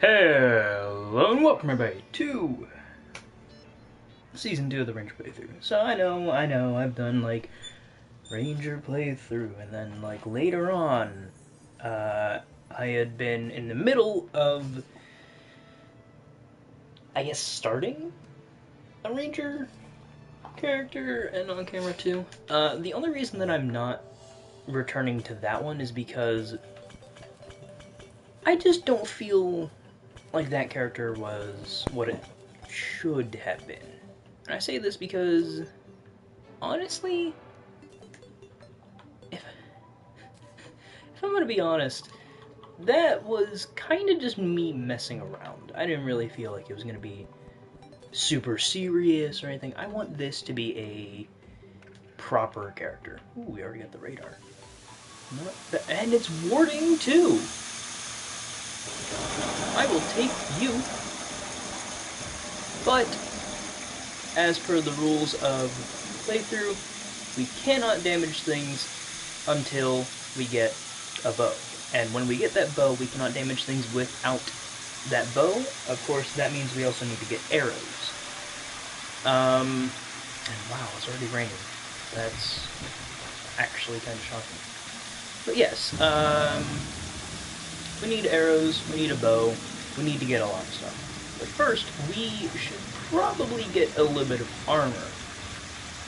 Hello and welcome everybody to Season 2 of the Ranger playthrough. So I know, I've done like Ranger playthrough and then like later on, I had been in the middle of, I guess, starting a Ranger character and on camera too. The only reason that I'm not returning to that one is because I just don't feel like that character was what it should have been. And I say this because, honestly, if I'm gonna be honest, that was kind of just me messing around. I didn't really feel like it was gonna be super serious or anything. I want this to be a proper character. Ooh, we already got the radar. And it's warding too! I will take you. But, as per the rules of playthrough, we cannot damage things until we get a bow. And when we get that bow, we cannot damage things without that bow. Of course, that means we also need to get arrows. And wow, it's already raining. That's actually kind of shocking. But yes, we need arrows, we need a bow, we need to get a lot of stuff. But first, we should probably get a little bit of armor.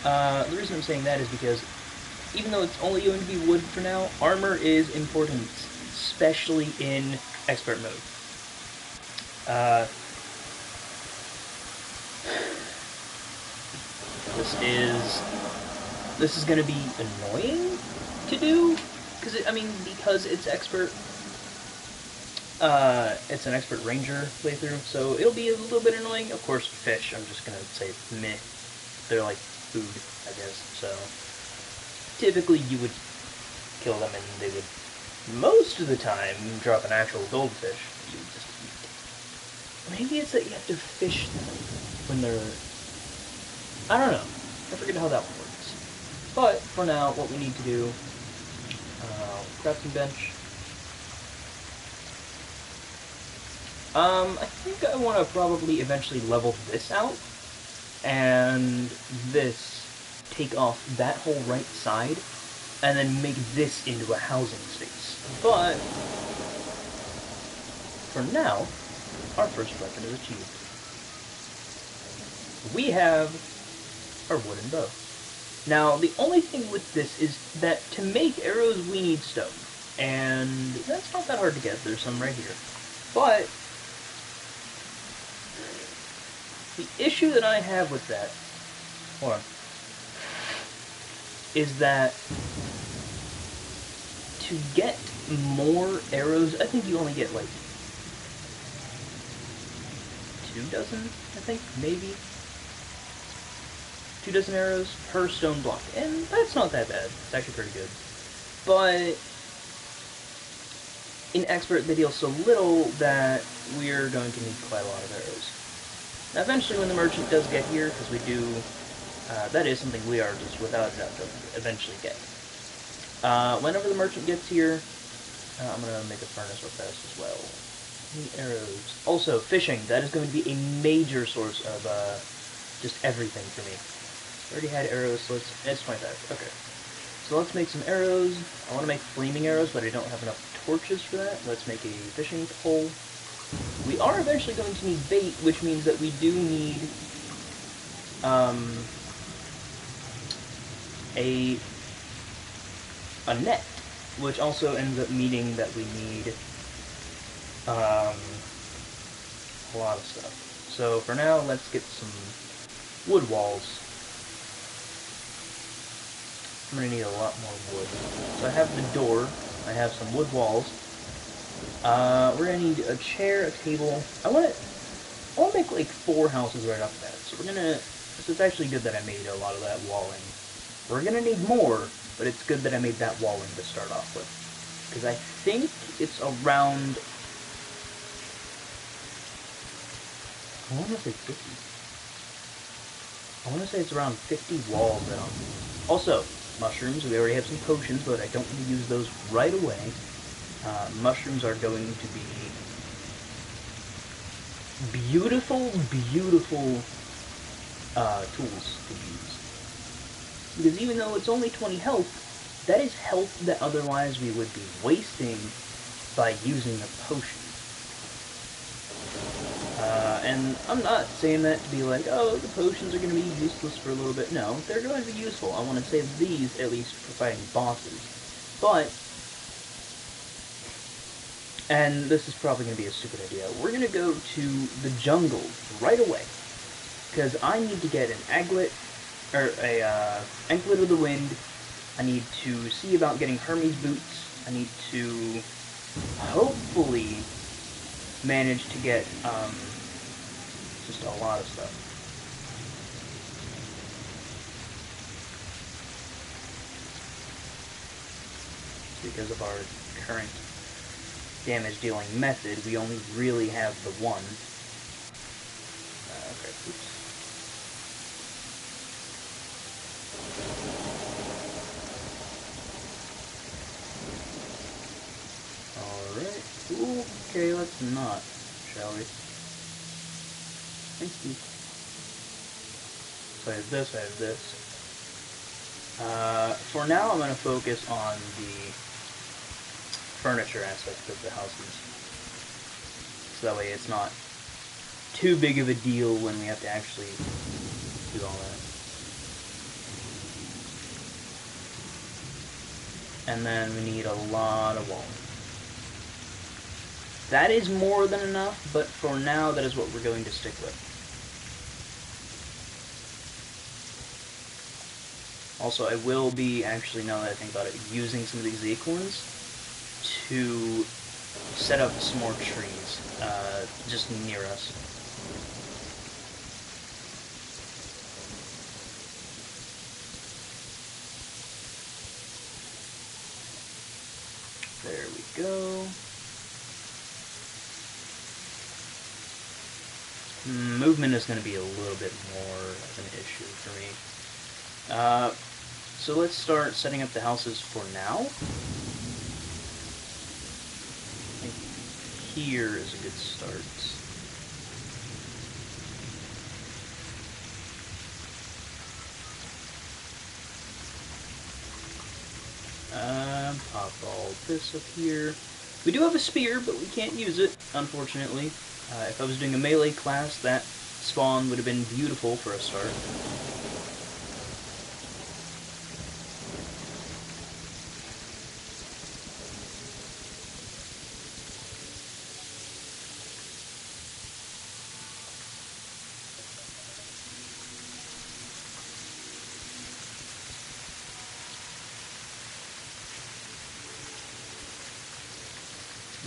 The reason I'm saying that is because even though it's only going to be wood for now, armor is important, especially in expert mode. This is going to be annoying to do, because it's expert. It's an expert ranger playthrough, so it'll be a little bit annoying. Of course, fish, I'm just gonna say meh. They're like food, I guess, so typically you would kill them and they would, most of the time, drop an actual goldfish you would just eat. Maybe it's that you have to fish them when they're, I don't know. I forget how that one works. But, for now, what we need to do, crafting bench. I think I want to probably eventually level this out, and this, take off that whole right side, and then make this into a housing space. But, for now, our first weapon is achieved. We have our wooden bow. Now, the only thing with this is that to make arrows we need stone, and that's not that hard to get. There's some right here. But the issue that I have with that, is that to get more arrows, I think you only get like 2 dozen, I think, maybe. 2 dozen arrows per stone block, and that's not that bad. It's actually pretty good. But in expert, they deal so little that we're going to need quite a lot of arrows. Now, eventually, when the merchant does get here, because we do, that is something we are just without a doubt to eventually get. Whenever the merchant gets here, I'm going to make a furnace real fast as well. Need arrows. Also, fishing. That is going to be a major source of just everything for me. I already had arrows, so it's 25. Okay. So let's make some arrows. I want to make flaming arrows, but I don't have enough torches for that. Let's make a fishing pole. We are eventually going to need bait, which means that we do need a net, which also ends up meaning that we need a lot of stuff. So for now, let's get some wood walls. I'm going to need a lot more wood. So I have the door, I have some wood walls. We're going to need a chair, a table. I want to make like 4 houses right off the bat. So it's actually good that I made a lot of that walling. We're going to need more, but it's good that I made that walling to start off with. Because I think it's around, I want to say 50. I want to say it's around 50 walls that I'm... Also, mushrooms. We already have some potions, but I don't want to use those right away. Mushrooms are going to be beautiful, beautiful tools to use. Because even though it's only 20 health, that is health that otherwise we would be wasting by using a potion. And I'm not saying that to be like, oh, the potions are going to be useless for a little bit. No, they're going to be useful. I want to save these, at least, for fighting bosses. But, and this is probably going to be a stupid idea, we're going to go to the jungle right away. Because I need to get an aglet, or a anklet of the wind. I need to see about getting Hermes boots. I need to hopefully manage to get just a lot of stuff. Because of our current damage dealing method, we only really have the one. Okay, oops. Alright. Okay, let's not, shall we? Thank you. So I have this, I have this. For now, I'm going to focus on the furniture aspect of the houses. So that way it's not too big of a deal when we have to actually do all that. And then we need a lot of walls. That is more than enough, but for now, that is what we're going to stick with. Also, I will be, actually, now that I think about it, using some of these acorns to set up some more trees, just near us. There we go. Movement is going to be a little bit more of an issue for me. So let's start setting up the houses for now. I think here is a good start. Pop all this up here. We do have a spear, but we can't use it, unfortunately. If I was doing a melee class, that spawn would have been beautiful for a start.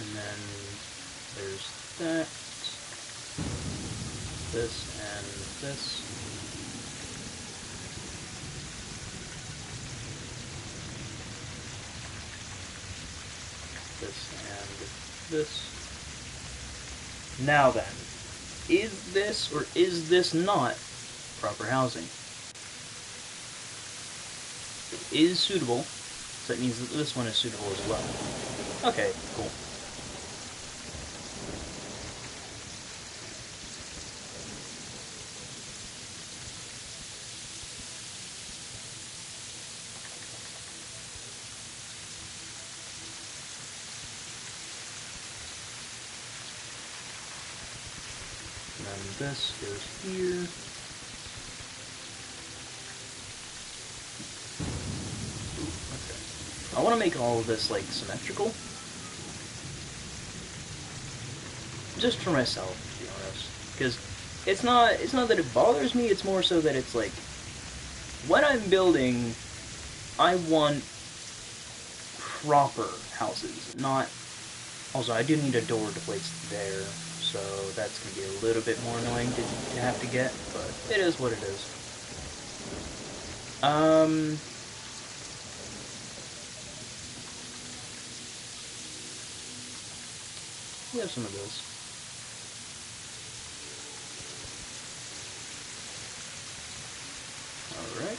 And then there's that, this, and this. This and this. Now then, is this or is this not proper housing? It is suitable, so that means that this one is suitable as well. Okay, cool. And then this goes here. Ooh, okay. I want to make all of this, like, symmetrical. Just for myself, to be honest. Because it's not that it bothers me, it's more so that it's like, when I'm building, I want proper houses, not... Also, I do need a door to place there, so that's going to be a little bit more annoying to have to get, but it is what it is. We have some of those. Alright.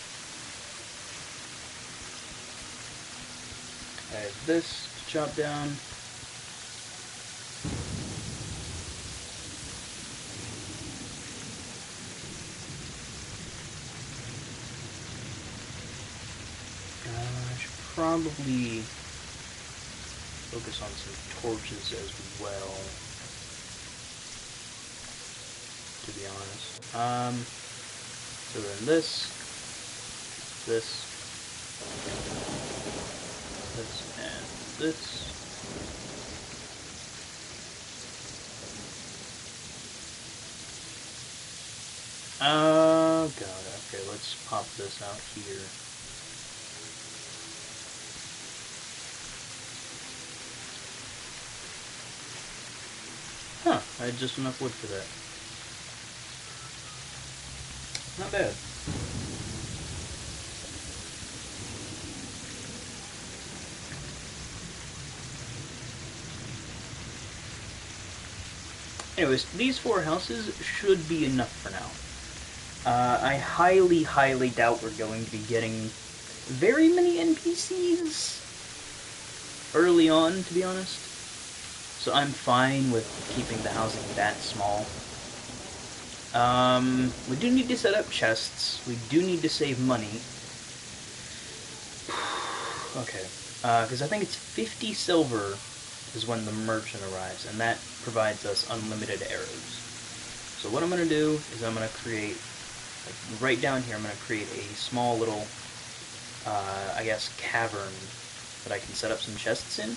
I have this to chop down. probably focus on some torches as well, to be honest. So then this, and this. Oh god, okay, let's pop this out here. Huh, I had just enough wood for that. Not bad. Anyways, these 4 houses should be enough for now. I highly, highly doubt we're going to be getting very many NPCs early on, to be honest. So I'm fine with keeping the housing that small. We do need to set up chests. We do need to save money. Okay, because I think it's 50 silver is when the merchant arrives, and that provides us unlimited arrows. So what I'm going to do is I'm going to create, like, right down here, I'm going to create a small little, I guess, cavern that I can set up some chests in.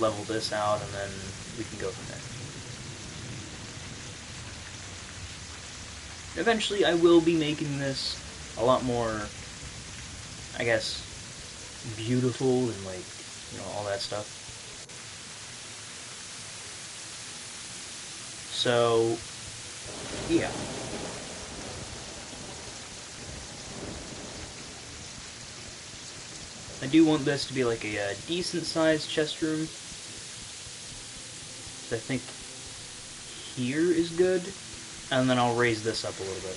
Level this out, and then we can go from there. Eventually, I will be making this a lot more, I guess, beautiful and, like, you know, all that stuff. So, yeah. I do want this to be like a decent-sized chest room. I think here is good, and then I'll raise this up a little bit.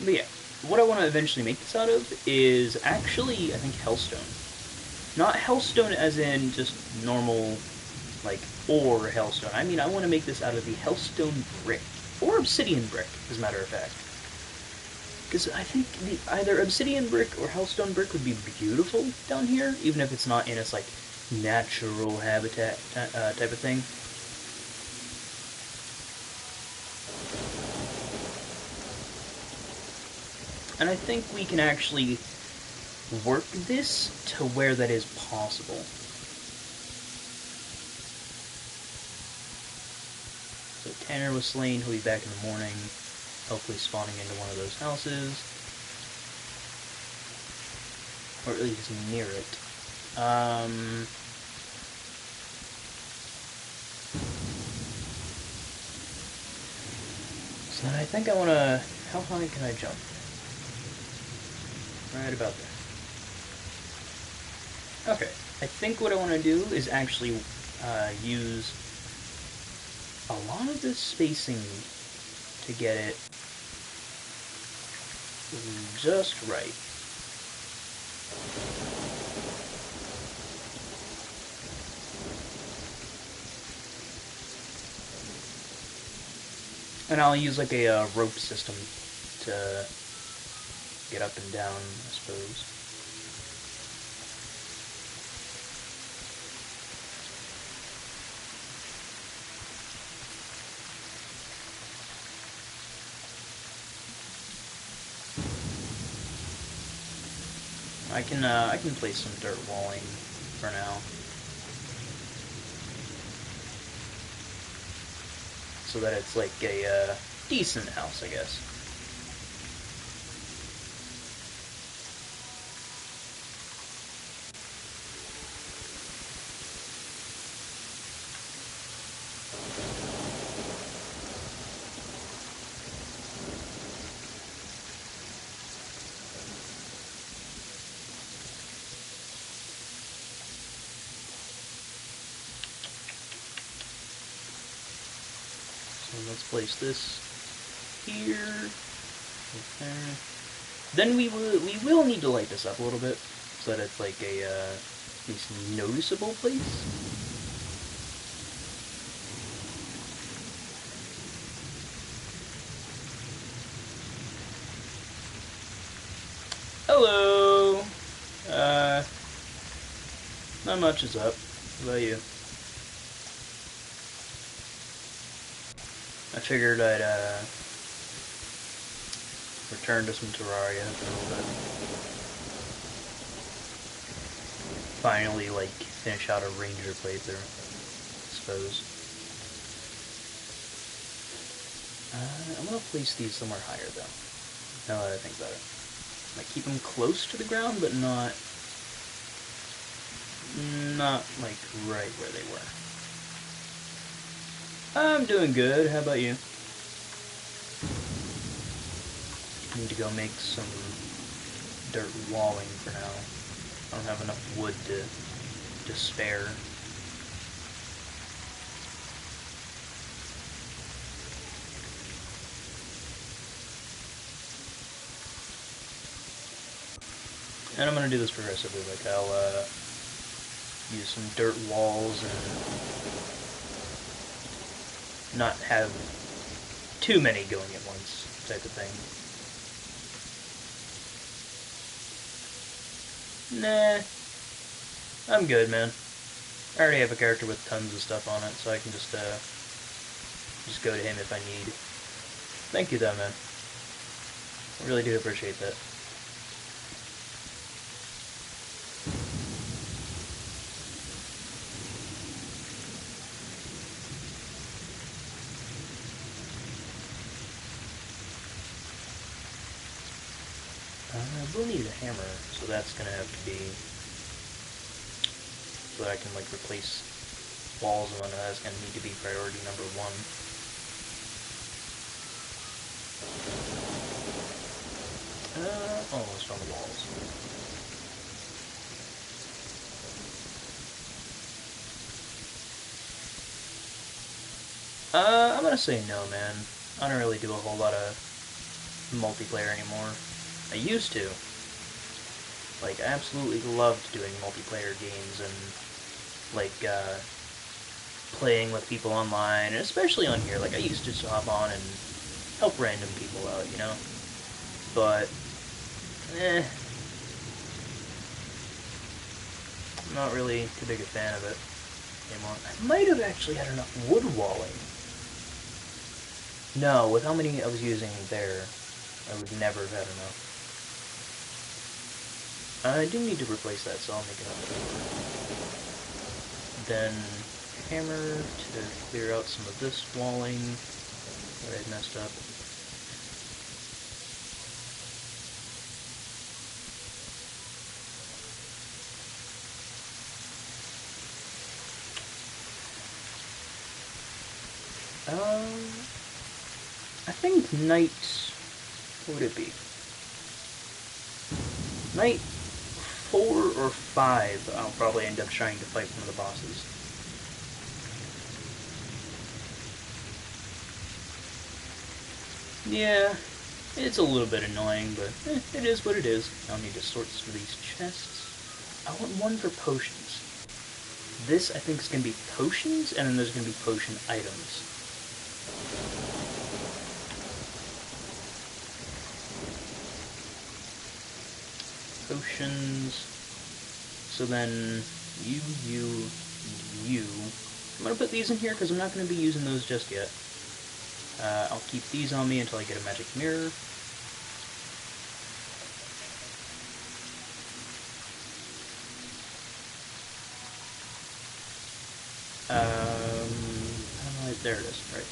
But yeah, what I want to eventually make this out of is actually, I think, hellstone. Not hellstone as in just normal, like, ore hellstone. I mean, I want to make this out of the hellstone brick. Or obsidian brick, as a matter of fact. Because I think either obsidian brick or hellstone brick would be beautiful down here, even if it's not in its, like, natural habitat type of thing. And I think we can actually work this to where that is possible. So Tanner was slain, he'll be back in the morning, hopefully spawning into one of those houses. Or at least near it. So then I think I want to... How high can I jump? Right about there. Okay, I think what I want to do is actually use a lot of this spacing to get it just right. And I'll use like a rope system to get up and down, I suppose. I can place some dirt walling for now. So that it's like a decent house, I guess. Let's place this here. Okay. Then we will need to light this up a little bit so that it's like a at least noticeable place. Hello! Uh, not much is up. What about you? I figured I'd, return to some Terraria for a little bit. Finally, like, finish out a Ranger playthrough, I suppose. I'm gonna place these somewhere higher, though. Now that I think about it. Like, keep them close to the ground, but not, like, right where they were. I'm doing good. How about you? Need to go make some dirt walling for now. I don't have enough wood to spare. And I'm gonna do this progressively. Like, I'll use some dirt walls and not have too many going at once, type of thing. Nah, I'm good, man. I already have a character with tons of stuff on it, so I can just go to him if I need. Thank you, though, man. I really do appreciate that. We'll need a hammer, so that's gonna have to be so that I can, like, replace walls and whatnot. That's gonna need to be priority number 1. Almost on the walls. I'm gonna say no, man. I don't really do a whole lot of multiplayer anymore. I used to. Like, I absolutely loved doing multiplayer games and, like, playing with people online, and especially on here. Like, I used to just hop on and help random people out, you know? But, I'm not really too big a fan of it anymore. I might have actually had enough wood walling. No, with how many I was using there, I would never have had enough. I do need to replace that, so I'll make another door. Then hammer to clear out some of this walling that I'd messed up. I think night, what would it be? Night 4 or 5, I'll probably end up trying to fight one of the bosses. Yeah, it's a little bit annoying, but it is what it is. I'll need to sort through these chests. I want one for potions. This, I think, is going to be potions, and then there's going to be potion items. Potions. So then, you. I'm going to put these in here because I'm not going to be using those just yet. I'll keep these on me until I get a magic mirror. There it is, right.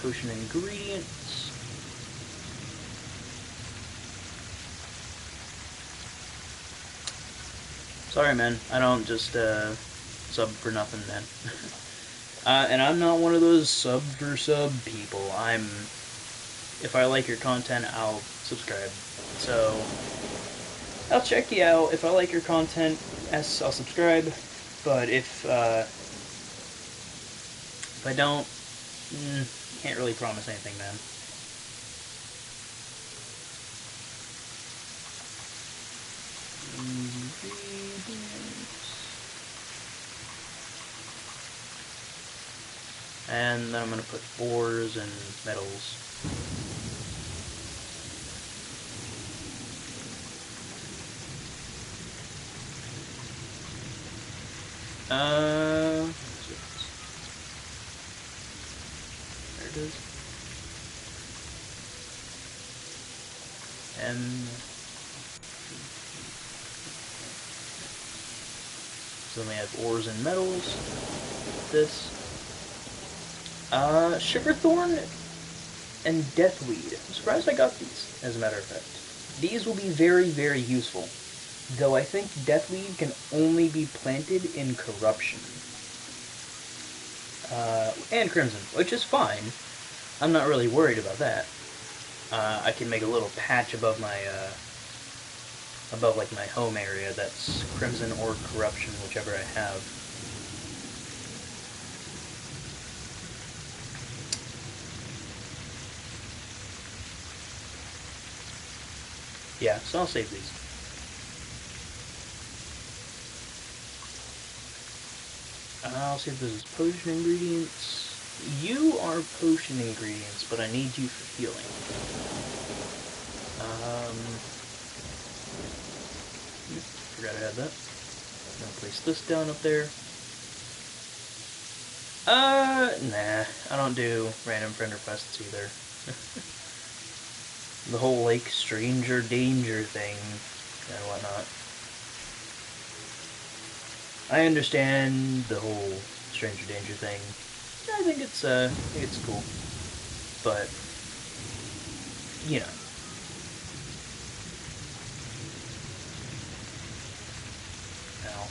Potion ingredients. Sorry, man. I don't just, sub for nothing, man. And I'm not one of those sub for sub people. If I like your content, I'll subscribe. So, I'll check you out. If I like your content, yes, I'll subscribe. But if I don't, can't really promise anything, man. And then I'm going to put ores and metals. There it is. And so then we have ores and metals. This. Sugarthorn and Deathweed. I'm surprised I got these, as a matter of fact. These will be very, very useful. Though I think Deathweed can only be planted in Corruption. And Crimson, which is fine. I'm not really worried about that. I can make a little patch above my, like, my home area that's Crimson or Corruption, whichever I have. Yeah, so I'll save these. I'll see if this is potion ingredients. You are potion ingredients, but I need you for healing. Forgot I had that. I'm gonna place this down up there. Nah, I don't do random friend requests either. The whole, like, stranger danger thing and whatnot. I understand the whole stranger danger thing. I think it's cool. But, you know. Ow.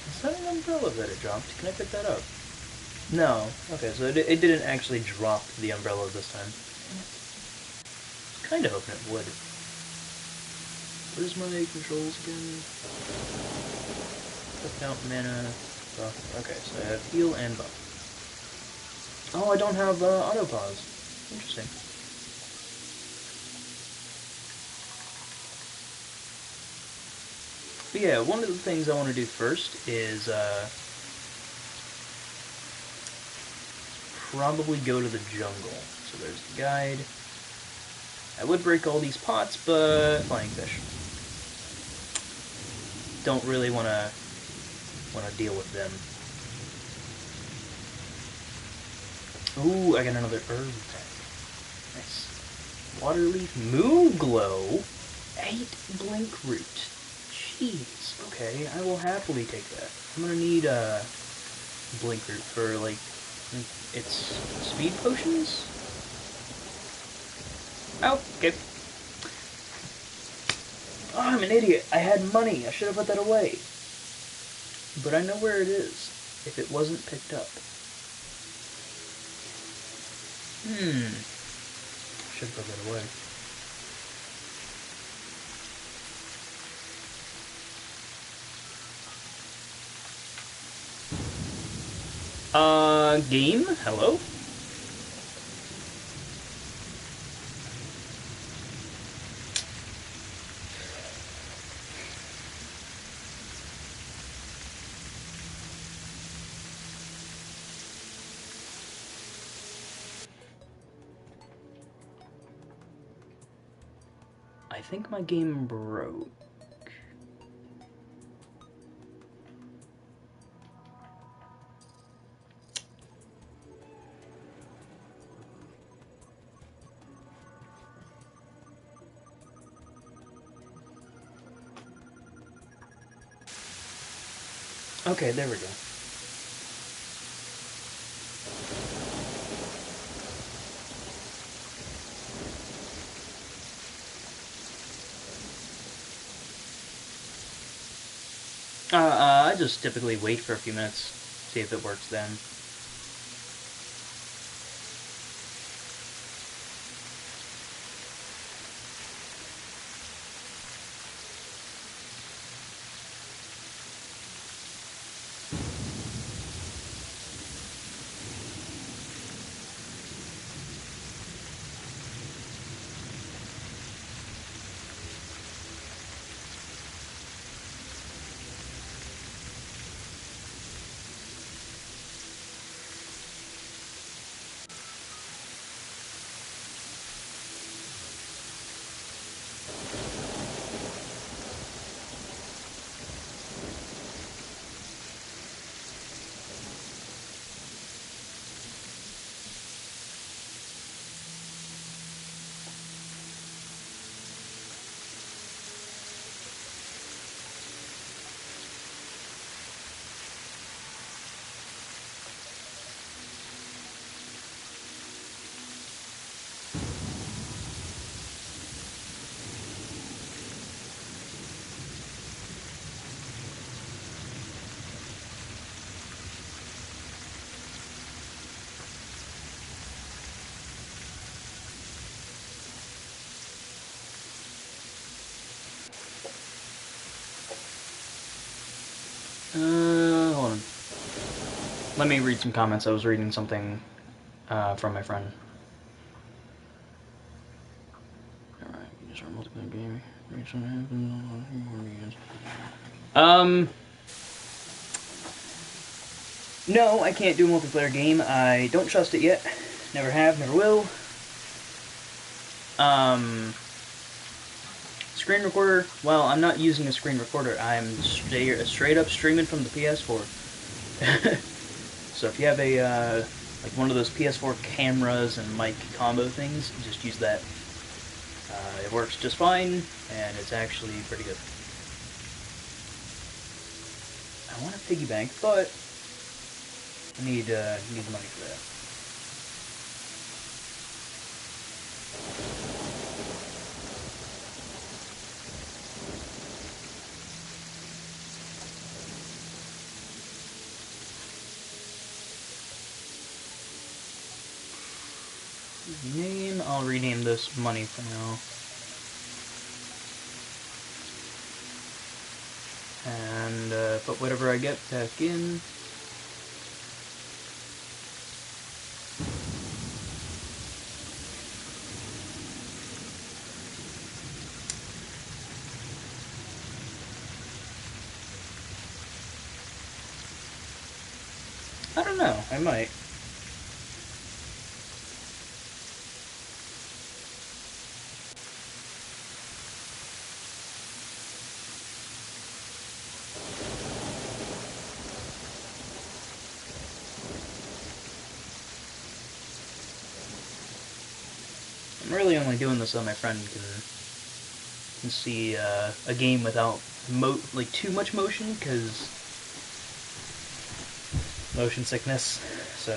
Is that an umbrella that it dropped? Can I pick that up? No. Okay, so it didn't actually drop the umbrella this time. Kinda hoping it would. Where's my controls again? Quick out mana. Buff. Okay, so I have heal and buff. Oh, I don't have auto pause. Interesting. But yeah, one of the things I want to do first is probably go to the jungle. So there's the guide. I would break all these pots, but flying fish. Don't really want to deal with them. Ooh, I got another herb pack. Nice. Waterleaf Moon Glow. 8 blink root. Jeez. Okay, I will happily take that. I'm gonna need blink root for, like, its speed potions. Oh, okay. Oh, I'm an idiot. I had money. I should have put that away. But I know where it is, if it wasn't picked up. Should put that away. Game? Hello? I think my game broke. Okay, there we go. I just typically wait for a few minutes, see if it works then. Let me read some comments. I was reading something from my friend. Alright, you just start multiplayer game. No, I can't do a multiplayer game. I don't trust it yet. Never have, never will. Screen recorder, well, I'm not using a screen recorder. I'm straight up streaming from the PS4. So if you have a, like one of those PS4 cameras and mic combo things, just use that. It works just fine, and it's actually pretty good. I want a piggy bank, but I need money for that. Name, I'll rename this money for now. And put whatever I get back in. I don't know, I might. I'm really only doing this so my friend can see a game without like too much motion, because motion sickness. So,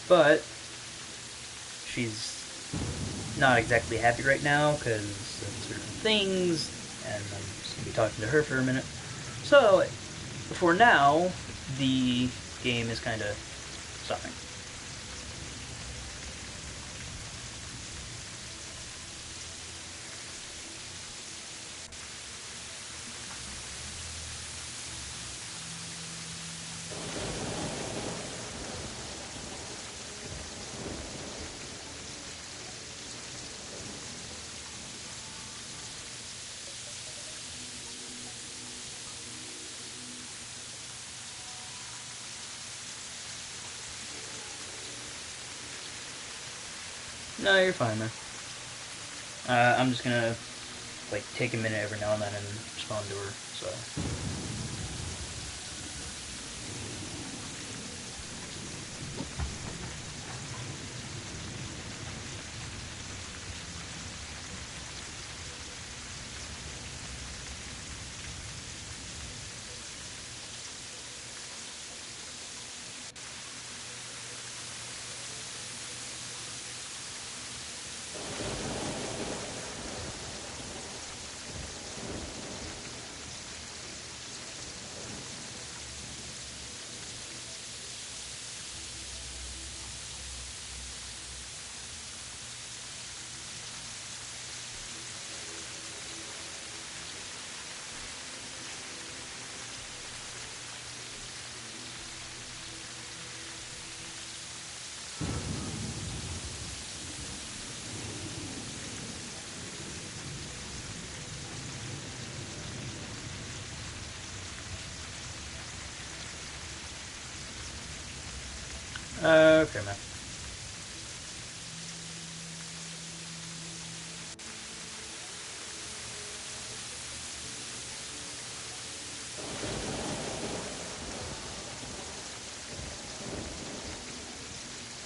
but she's not exactly happy right now because of certain things, and I'm just gonna be talking to her for a minute. So, for now, the game is kind of stopping. No, you're fine, man. I'm just gonna, like, take a minute every now and then and respond to her, so. Okay, man.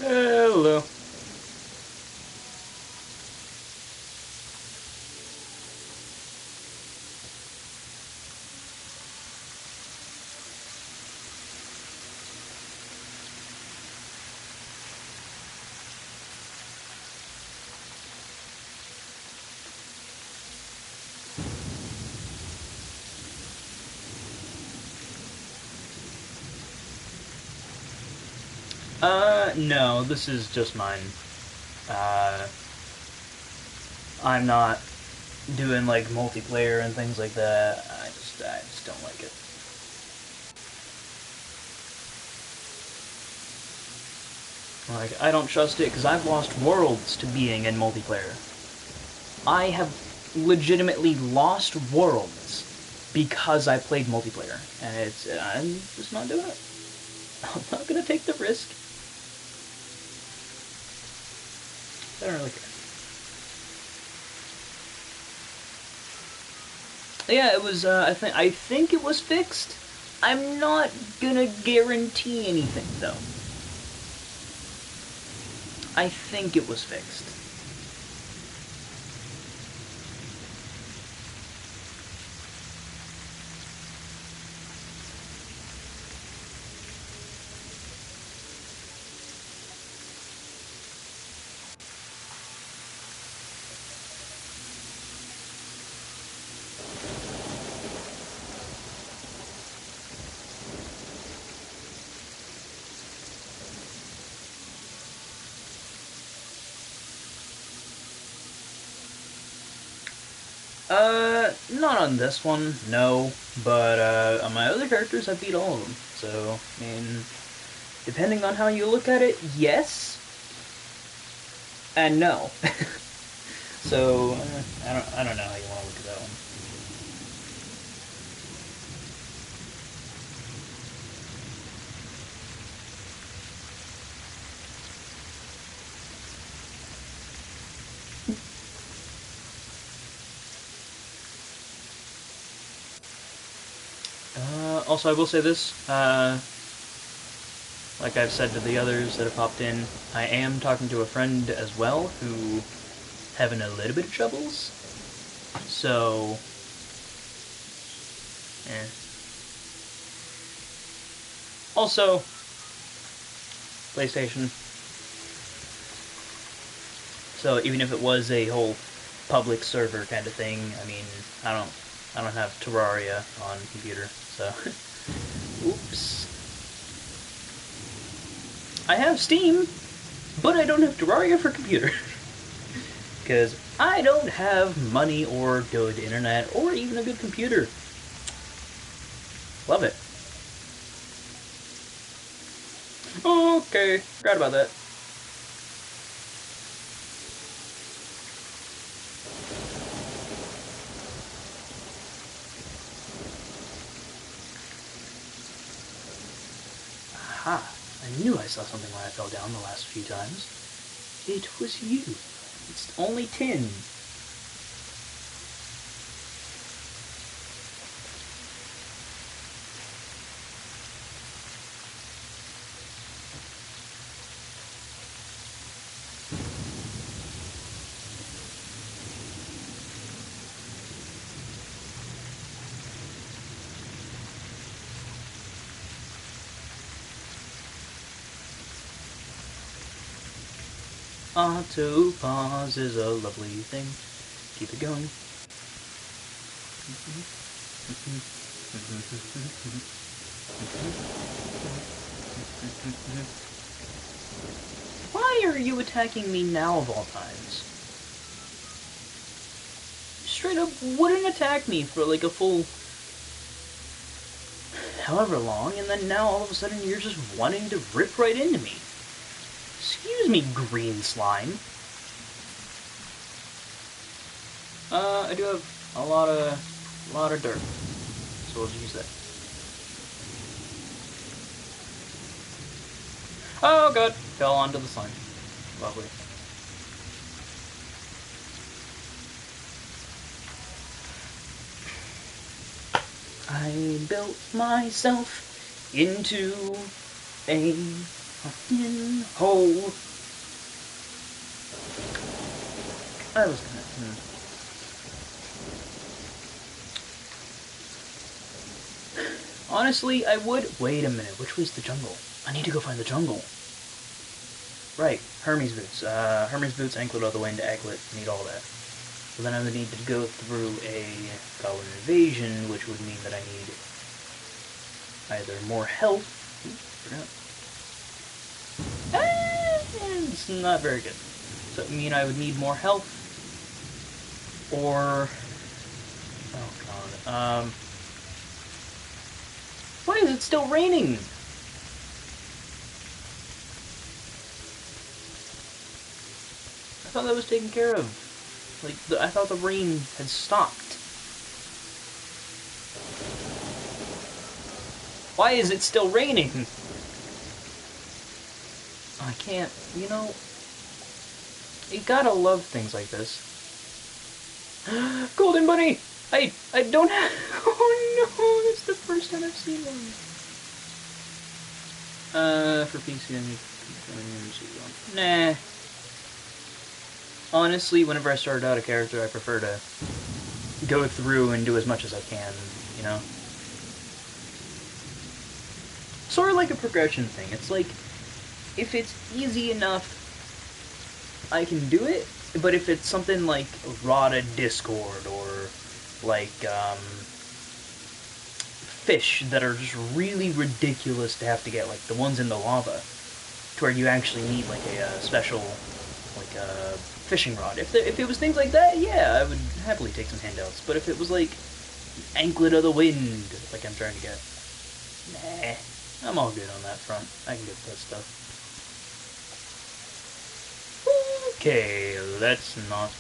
Hello. No, this is just mine. I'm not doing, like, multiplayer and things like that. I just don't like Like, I don't trust it because I've lost worlds to being in multiplayer. I have legitimately lost worlds because I played multiplayer, and I'm just not doing it. I'm not gonna take the risk. I don't really care. Yeah, it was. I think it was fixed. I'm not gonna guarantee anything though. I think it was fixed. Not on this one, no. But, on my other characters, I beat all of them. So, I mean, depending on how you look at it, yes. And no. So, I don't know how you want to look at that one. Also, I will say this, like I've said to the others that have popped in, I am talking to a friend as well who having a little bit of troubles. So, eh. Also, PlayStation. So even if it was a whole public server kind of thing, I mean, I don't have Terraria on computer, so oops. I have Steam, but I don't have Terraria for computer. Because I don't have money or good internet or even a good computer. Love it. Okay, forgot about that. Aha, I knew I saw something when I fell down the last few times. It was you. It's only tin. Auto pause is a lovely thing. Keep it going. Why are you attacking me now of all times? Straight up wouldn't attack me for like a full however long, and then now all of a sudden you're just wanting to rip right into me. Excuse me, green slime. I do have a lot of dirt, so we'll just use that. Oh god, fell onto the slime. Lovely. I built myself into a fucking hole. I was gonna. Honestly, I would. Wait a minute, which way's the jungle? I need to go find the jungle. Right, Hermes boots. Hermes boots, anklet all the way into anklet. Need all that. So then I would need to go through a goblin invasion, which would mean that I need either more health. It's not very good. So it would mean I would need more health, or oh god, why is it still raining? thought that was taken care of. Like, I thought the rain had stopped. Why is it still raining? I can't, you know... You gotta love things like this. Golden Bunny! I don't have... Oh no, it's the first time I've seen one. For PC, nah. Honestly, whenever I start out a character, I prefer to go through and do as much as I can, you know? Sort of like a progression thing. It's like, if it's easy enough, I can do it, but if it's something like Rotted Discord or like fish that are just really ridiculous to have to get, like the ones in the lava, to where you actually need like a special like a fishing rod. If it was things like that, yeah, I would happily take some handouts. But if it was like Anklet of the Wind, like I'm trying to get, nah, I'm all good on that front. I can get that stuff. Okay, let's not...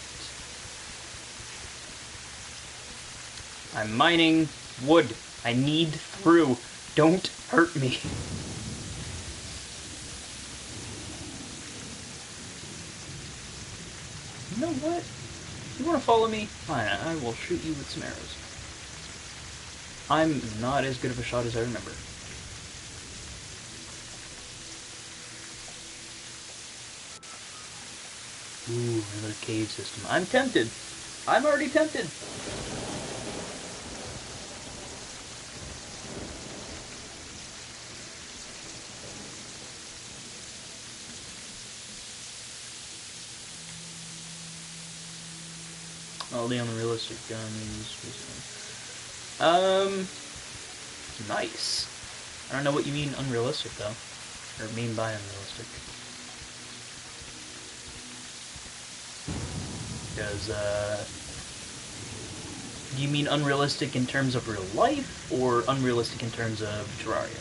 I'm mining wood. I need through. Don't hurt me. You know what? You want to follow me? Fine, I will shoot you with some arrows. I'm not as good of a shot as I remember. Ooh, another cave system. I'm tempted. I'm already tempted. All the unrealistic guns. Nice. I don't know what you mean unrealistic, though. Or mean by unrealistic. Because, do you mean unrealistic in terms of real life, or unrealistic in terms of Terraria?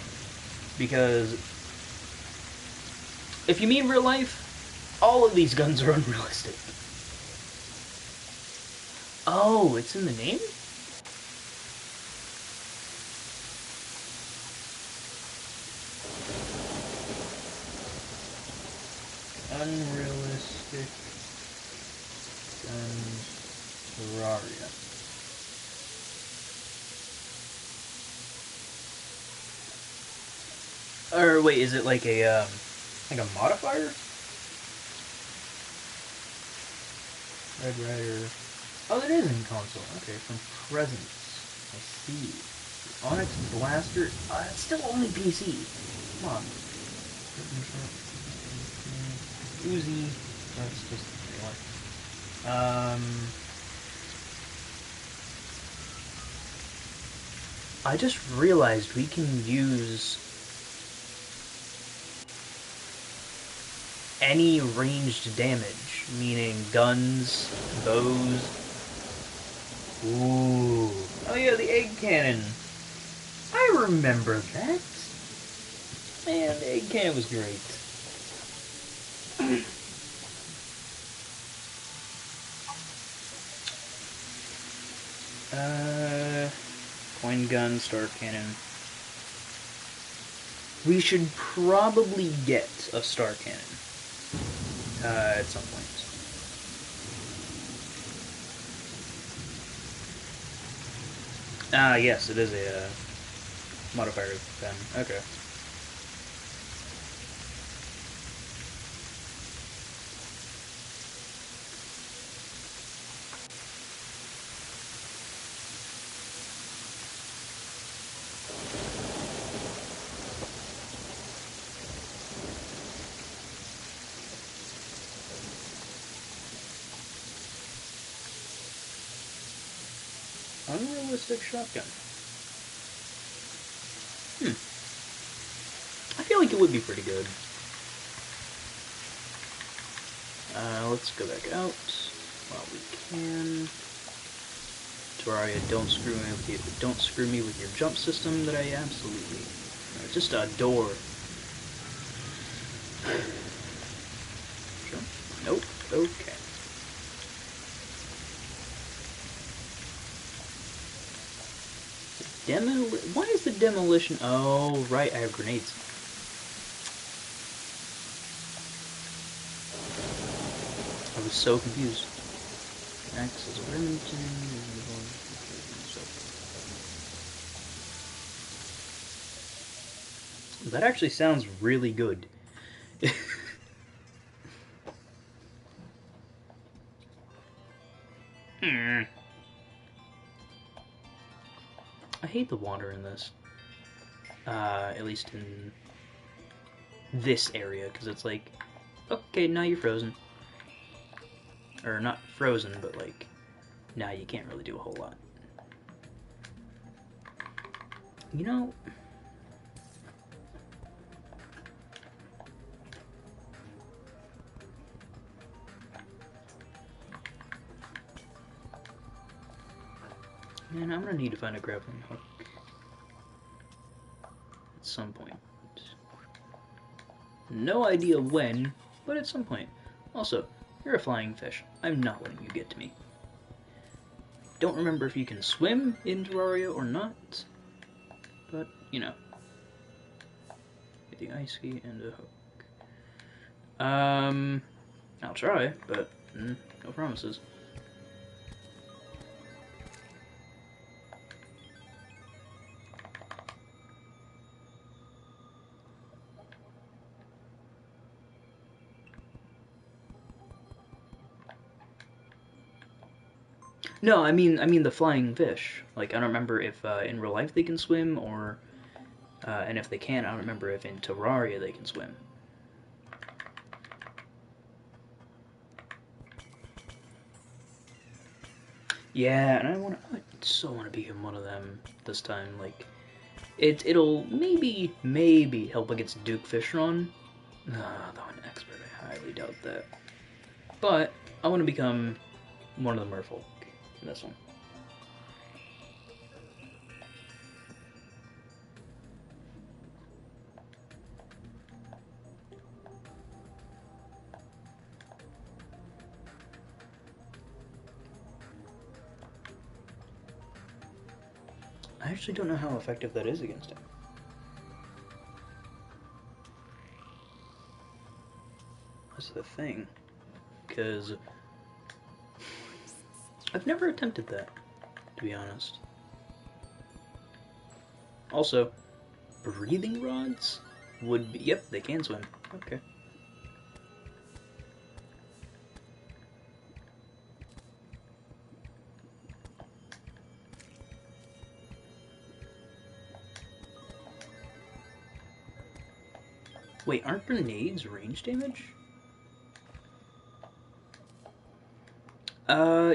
Because, if you mean real life, all of these guns are unrealistic. Oh, it's in the name? Unrealistic guns Terraria. Or wait, is it like a modifier? Red Rider. Oh, it is in console. Okay, from Presence. I see. Onyx Blaster. It's still only PC. Come on. Uzi. That's just I just realized we can use any ranged damage, meaning guns, bows. Ooh. Oh yeah, the egg cannon. I remember that. Man, the egg cannon was great. Coin gun, star cannon. We should probably get a star cannon. At some point. Ah, yes, it is a modifier then. Okay. Unrealistic shotgun. I feel like it would be pretty good. Let's go back out while we can. Terraria, don't screw me with your jump system that I absolutely just adore. Jump? Nope. Okay. Why is the demolition... Oh, right, I have grenades. I was so confused. Axes of Remington... That actually sounds really good. I hate the water in this. At least in this area, because it's like, okay, now you're frozen. Or not frozen, but like, now you can't really do a whole lot. You know... Man, I'm gonna need to find a grappling hook. At some point. No idea when, but at some point. Also, you're a flying fish. I'm not letting you get to me. Don't remember if you can swim in Terraria or not, but, you know. Get the ice key and a hook. I'll try, but no promises. No, I mean the flying fish. Like, I don't remember if in real life they can swim, or, and if they can, I don't remember if in Terraria they can swim. Yeah, and I so want to become one of them this time. Like, it'll maybe help against Duke Fishron. Though an expert, I highly doubt that. But I want to become one of the merfolk in this one. I actually don't know how effective that is against him. That's the thing. Because I've never attempted that, to be honest. Also, breathing rods would be... Yep, they can swim. Okay. Wait, aren't grenades range damage?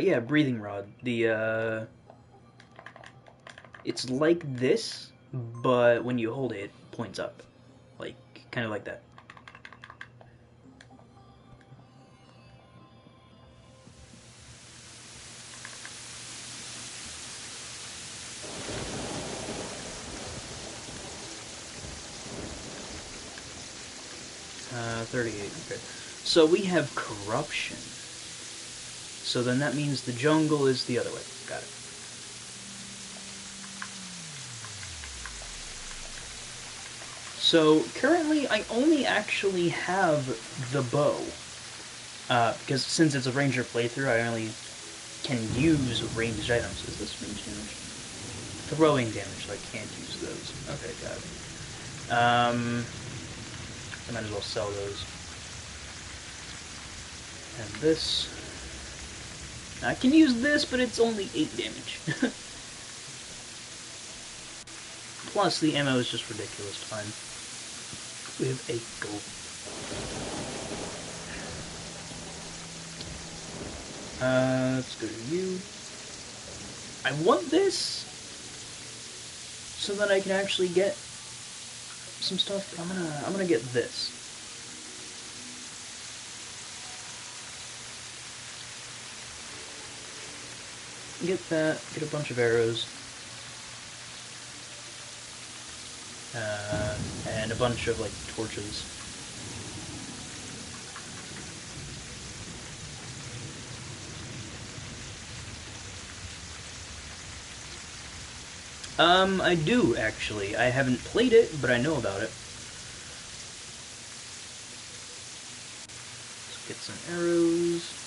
Yeah, breathing rod. The, it's like this, but when you hold it, it points up. Like, kind of like that. Uh, 38, okay. So we have corruption. So then that means the jungle is the other way. Got it. So currently I only actually have the bow. Because since it's a ranger playthrough, I only can use ranged items. Is this ranged damage? Throwing damage, so I can't use those. Okay, got it. I might as well sell those. And this. I can use this, but it's only 8 damage. Plus, the ammo is just ridiculous fine. We have 8 gold. Let's go to you. I want this so that I can actually get some stuff. I'm gonna get this. Get that, get a bunch of arrows, and a bunch of, like, torches. I do, actually. I haven't played it, but I know about it. Let's get some arrows.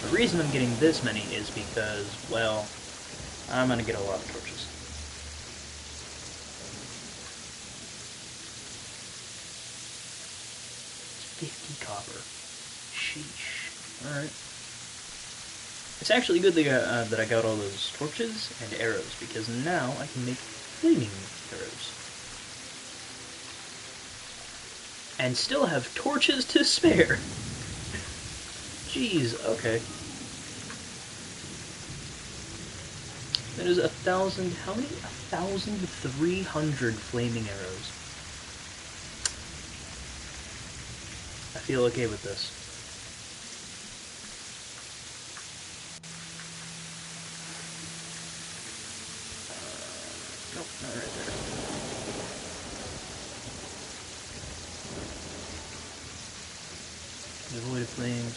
The reason I'm getting this many is because, well, I'm gonna get a lot of torches. 50 copper. Sheesh. Alright. It's actually good that I got all those torches and arrows, because now I can make flaming arrows. And still have torches to spare. Jeez, okay. That is 1,000, how many? 1,300 flaming arrows. I feel okay with this. Nope, not right there. Avoid flames,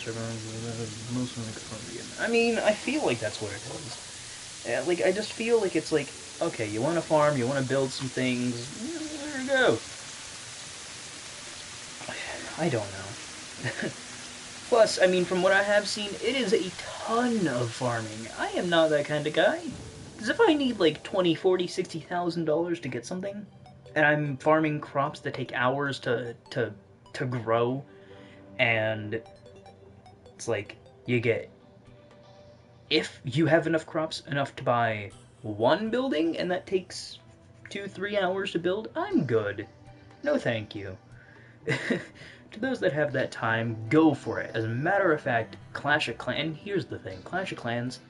most of the I mean, I feel like that's what it is. Like, I just feel like it's like, okay, you want to farm, you want to build some things, there you go. I don't know. Plus, I mean, from what I have seen, it is a ton of farming. I am not that kind of guy. Because if I need like $20, $40, $60,000 to get something, and I'm farming crops that take hours to grow, and it's like you get, if you have enough crops enough to buy one building, and that takes 2-3 hours to build, I'm good. No, thank you. To those that have that time, go for it. As a matter of fact, Clash of Clans, here's the thing, Clash of Clans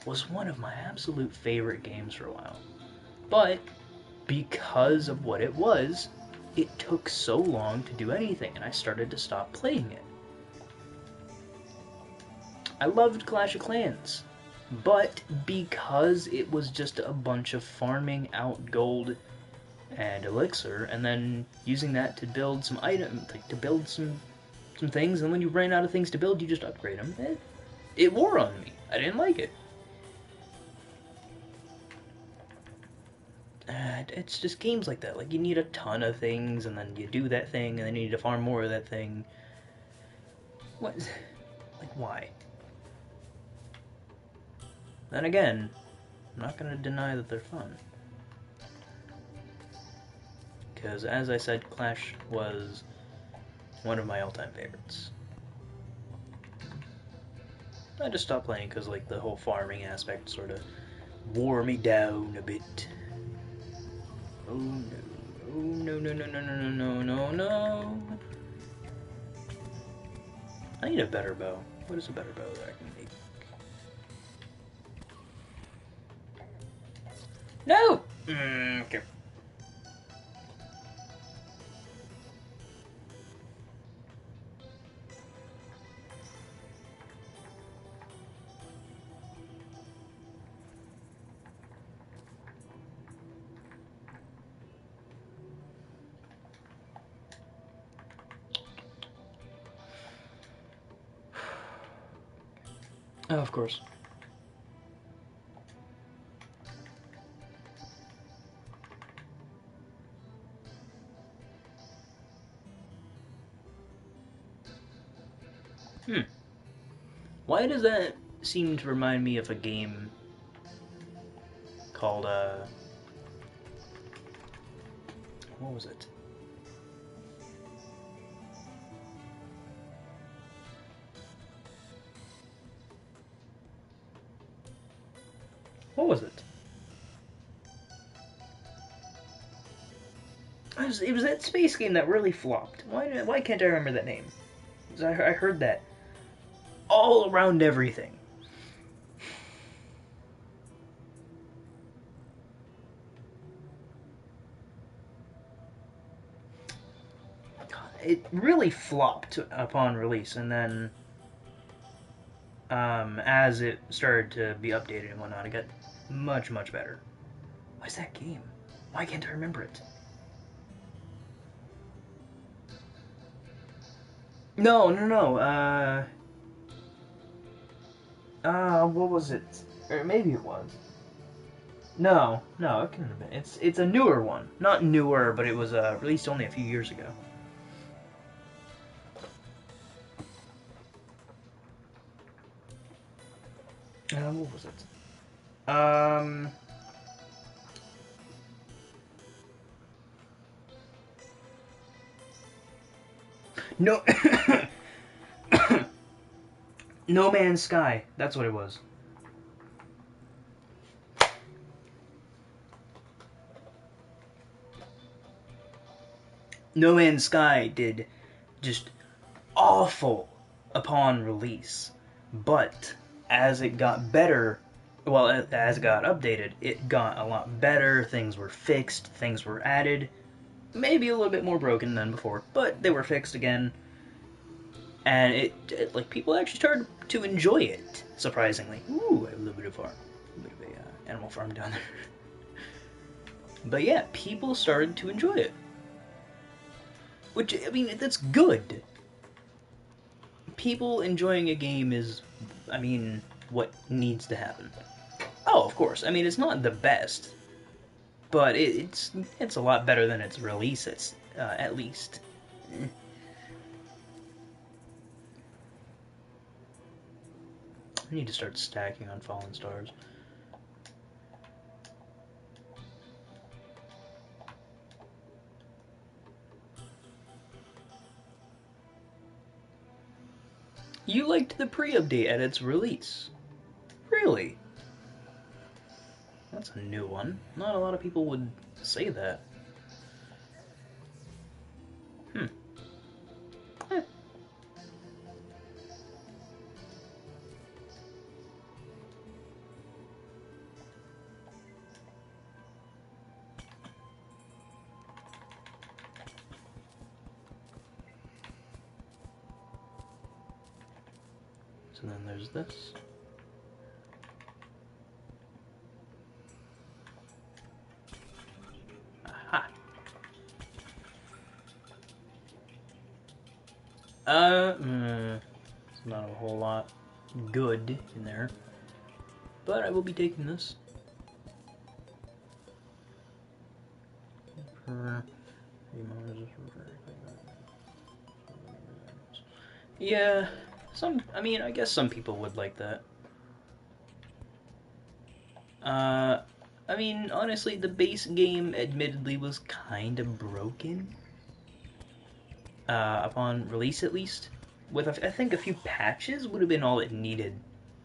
was one of my absolute favorite games for a while. But, because of what it was, it took so long to do anything, and I started to stop playing it. I loved Clash of Clans, but because it was just a bunch of farming out gold and elixir, and then using that to build some items, like to build some things, and when you ran out of things to build, you just upgrade them. It wore on me. I didn't like it. It's just games like that. Like, you need a ton of things, and then you do that thing, and then you need to farm more of that thing. What? Like, why? Then again, I'm not going to deny that they're fun. Because, as I said, Clash was one of my all-time favorites. I just stopped playing because, like, the whole farming aspect sort of wore me down a bit. Oh no. Oh no, no, no, no, no, no, no, no. I need a better bow. What is a better bow that I can make? No! Okay. Oh, of course. Why does that seem to remind me of a game called, what was it? What was it? It was that space game that really flopped. Why can't I remember that name? I heard that all around everything. It really flopped upon release, and then as it started to be updated and whatnot, it got much, much better. What's that game? Why can't I remember it? No, no, no. What was it? Or maybe it was. No, no, it couldn't have been. It's a newer one. Not newer, but it was released only a few years ago. What was it? No, No Man's Sky. That's what it was. No Man's Sky did just awful upon release, but as it got better, well, as it got updated, it got a lot better. Things were fixed, things were added, maybe a little bit more broken than before, but they were fixed again, and it like people actually started to enjoy it. Surprisingly, ooh, a little bit of farm, a little bit of a animal farm down there. But yeah, people started to enjoy it, which I mean that's good. People enjoying a game is, I mean, what needs to happen. Oh, of course. I mean, it's not the best, but it's a lot better than its release. It's at least. I need to start stacking on Fallen Stars. You liked the pre-update at its release. Really? That's a new one. Not a lot of people would say that. Hmm. Eh. So then there's this. Aha. It's not a whole lot good in there, but I will be taking this. Yeah, I mean, I guess some people would like that. I mean, honestly, the base game admittedly was kind of broken. Upon release at least. With, I think, a few patches would have been all it needed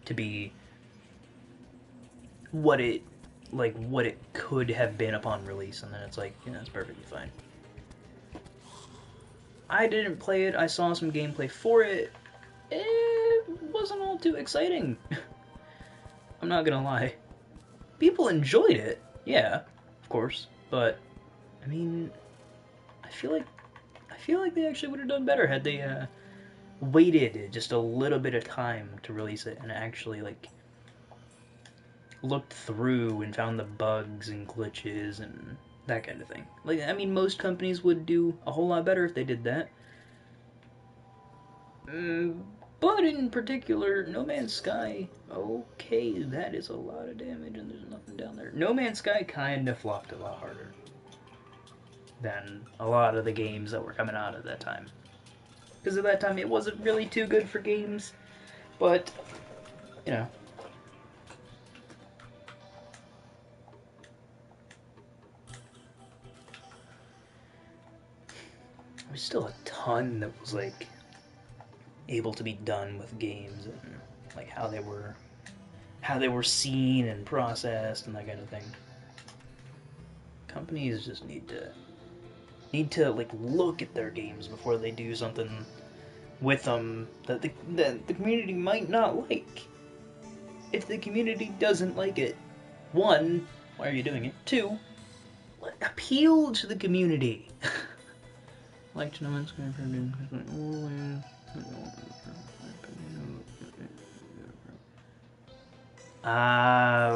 to be what it, what it could have been upon release, and then it's like, yeah, it's perfectly fine. I didn't play it, I saw some gameplay for it. It wasn't all too exciting. I'm not gonna lie. People enjoyed it, yeah, of course, but I mean, I feel like they actually would have done better had they waited just a little bit of time to release it and actually like looked through and found the bugs and glitches and that kind of thing. Like, I mean, most companies would do a whole lot better if they did that. But in particular, No Man's Sky, okay, that is a lot of damage and there's nothing down there. No Man's Sky kind of flopped a lot harder than a lot of the games that were coming out at that time. Because at that time it wasn't really too good for games, but, you know. There's still a ton that was, like, able to be done with games and, like, how they were seen and processed and that kind of thing. Companies just need to like look at their games before they do something with them that the community might not like. If the community doesn't like it, one, why are you doing it? Two, appeal to the community. Like to know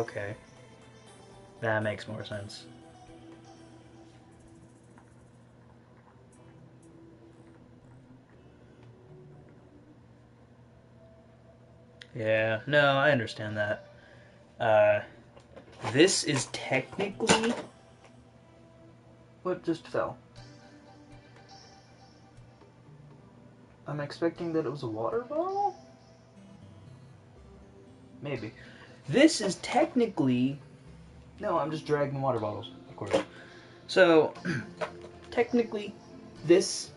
okay. That makes more sense. Yeah, no, I understand that. Uh, this is technically... What just fell? I'm expecting that it was a water bottle? Maybe. This is technically... No, I'm just dragging water bottles, of course. So, technically, this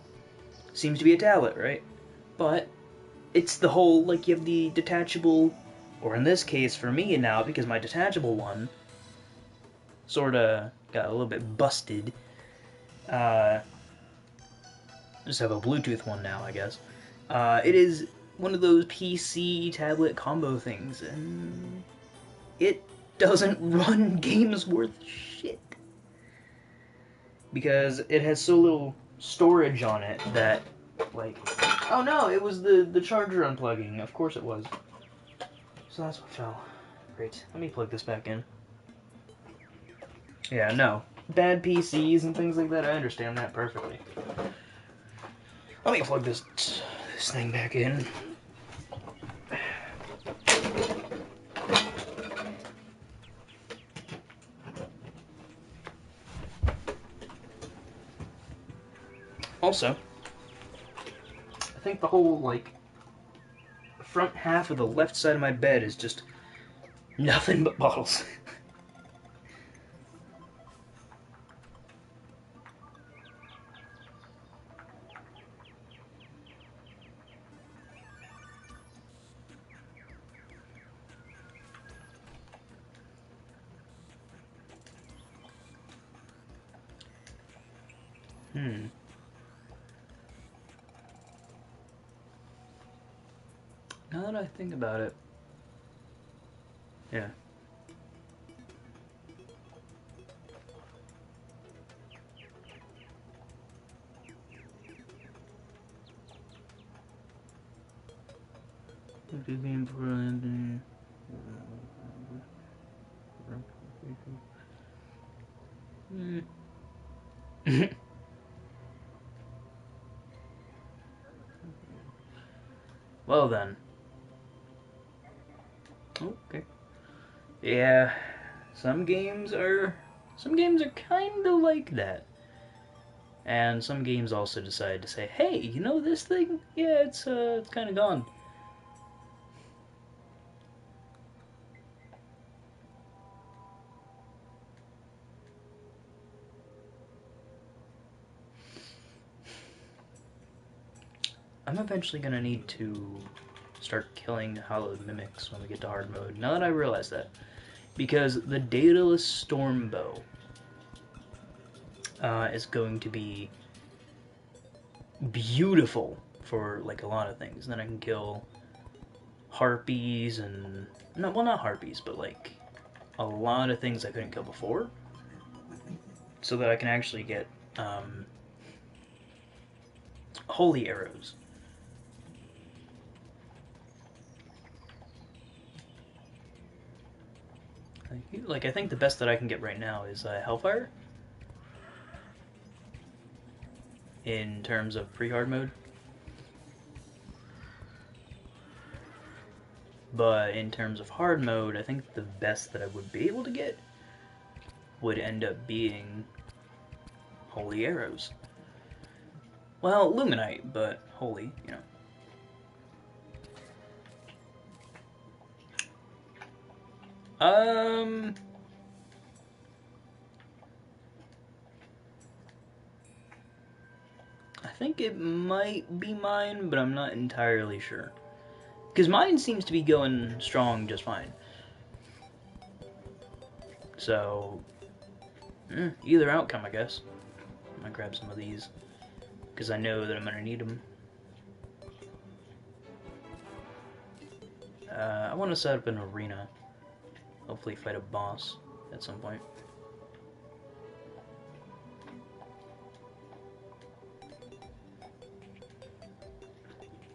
seems to be a tablet, right? But it's the whole, like, you have the detachable, or in this case, for me now, because my detachable one sorta got a little bit busted. Just have a Bluetooth one now, I guess. It is one of those PC tablet combo things, and it doesn't run games worth shit. Because it has so little storage on it that, like... Oh no, it was the charger unplugging. Of course it was. So that's what fell. Great. Let me plug this back in. Yeah, no. Bad PCs and things like that, I understand that perfectly. Let me plug this thing back in. Also, I think the whole, like, front half of the left side of my bed is just nothing but bottles. Now that I think about it, yeah. Well then. Okay. Yeah, some games are kind of like that. And some games also decide to say, "Hey, you know this thing? Yeah, it's kind of gone." I'm eventually gonna need to start killing hollow mimics when we get to hard mode. Now that I realize that, because the Daedalus Stormbow is going to be beautiful for like a lot of things. Then I can kill harpies and no, well, not harpies, but like a lot of things I couldn't kill before, so that I can actually get holy arrows. Like I think the best that I can get right now is Hellfire in terms of pre-hard mode. But in terms of hard mode, I think the best that I would be able to get would end up being holy arrows. Well, Luminite, but holy, you know. I think it might be mine, but I'm not entirely sure. Because mine seems to be going strong just fine. So, either outcome, I guess. I'm gonna grab some of these, because I know that I'm gonna need them. I want to set up an arena. Hopefully fight a boss at some point.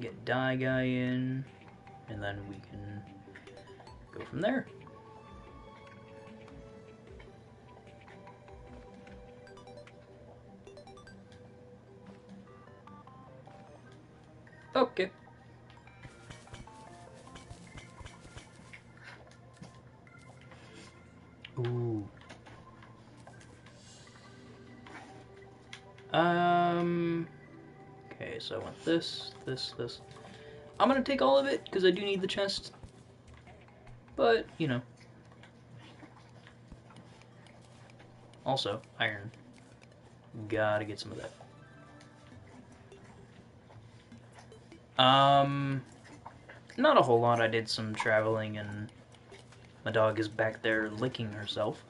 Get Die Guy in, and then we can go from there. Okay. Okay, so I want this, this, this. I'm gonna take all of it, because I do need the chest. But, you know. Also, iron. Gotta get some of that. Not a whole lot. I did some traveling, and my dog is back there licking herself.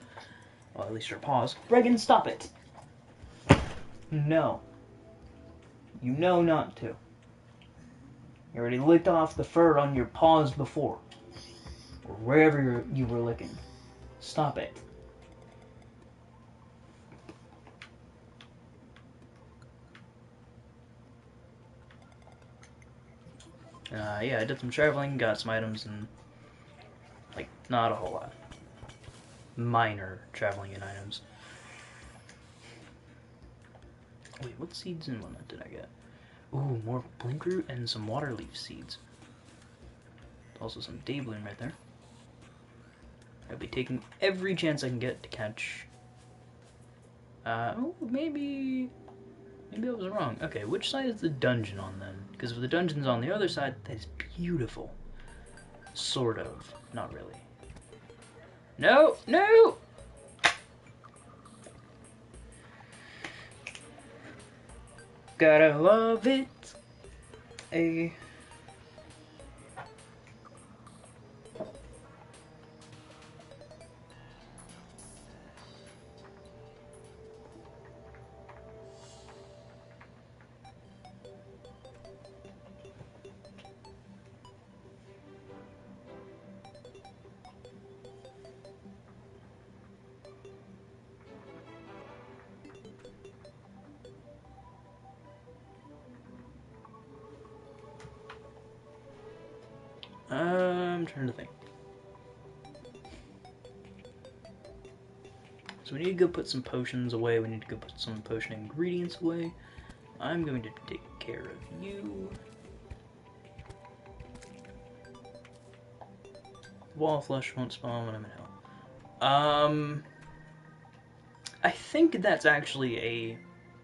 Well, at least her paws. Regan, stop it! No. You know not to. You already licked off the fur on your paws before. Or wherever you were licking. Stop it. Yeah, I did some traveling, got some items, and, like, not a whole lot. Minor traveling and items. Wait, what seeds and whatnot did I get? Ooh, more blink root and some water leaf seeds. Also some daybloom right there. I'll be taking every chance I can get to catch... oh, maybe I was wrong. Okay, which side is the dungeon on then? Because if the dungeon's on the other side, that is beautiful. Sort of. Not really. No! No! Gotta love it. A... I'm trying to think. So we need to go put some potions away. We need to go put some potion ingredients away. I'm going to take care of you. Wall flush won't spawn when I'm in hell. I think that's actually a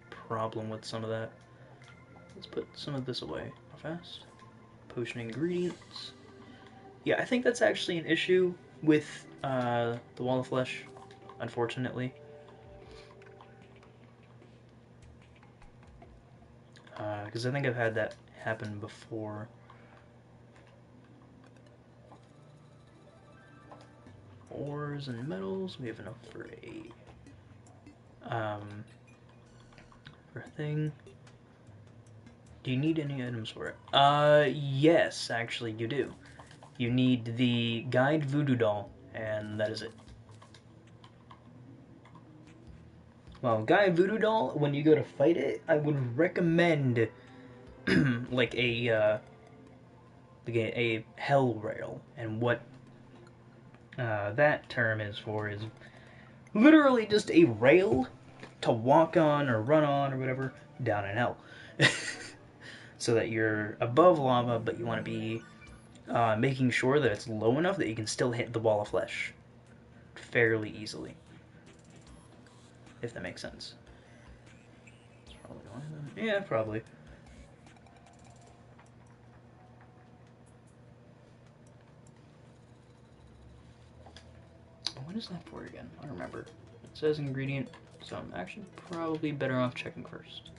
problem with some of that. Let's put some of this away. How fast? Potion ingredients. Yeah, I think that's actually an issue with the Wall of Flesh, unfortunately. Because I think I've had that happen before. Ores and metals, we have enough for a thing. Do you need any items for it? Yes, actually you do. You need the Guide Voodoo Doll, and that is it. Well, Guide Voodoo Doll, when you go to fight it, I would recommend like a hell rail, and what that term is for is literally just a rail to walk on or run on or whatever down in hell. So that you're above lava, but you want to be making sure that it's low enough that you can still hit the Wall of Flesh fairly easily. If that makes sense. Yeah, probably. What is that for again? I don't remember. It says ingredient, so I'm actually probably better off checking first.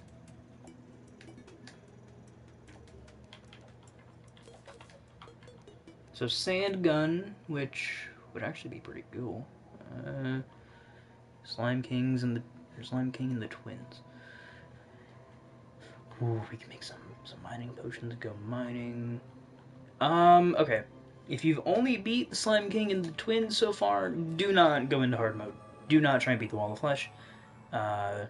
So sand gun, which would actually be pretty cool. Slime King and the twins. Ooh, we can make some mining potions. Go mining. Okay. If you've only beat the Slime King and the twins so far, do not go into hard mode. Do not try and beat the Wall of Flesh. I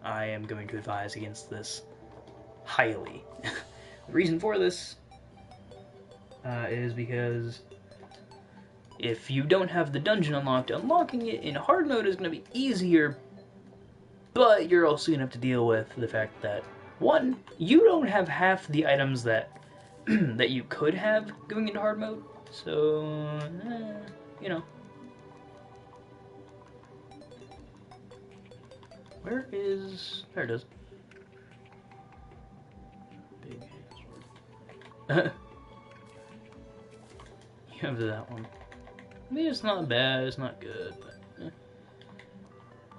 am going to advise against this highly. The reason for this is because if you don't have the dungeon unlocked, unlocking it in hard mode is going to be easier, but you're also going to have to deal with the fact that, one, you don't have half the items that that you could have going into hard mode, so, you know. Where is... There it is. Big sword. You have that one. I mean, it's not bad, it's not good, but...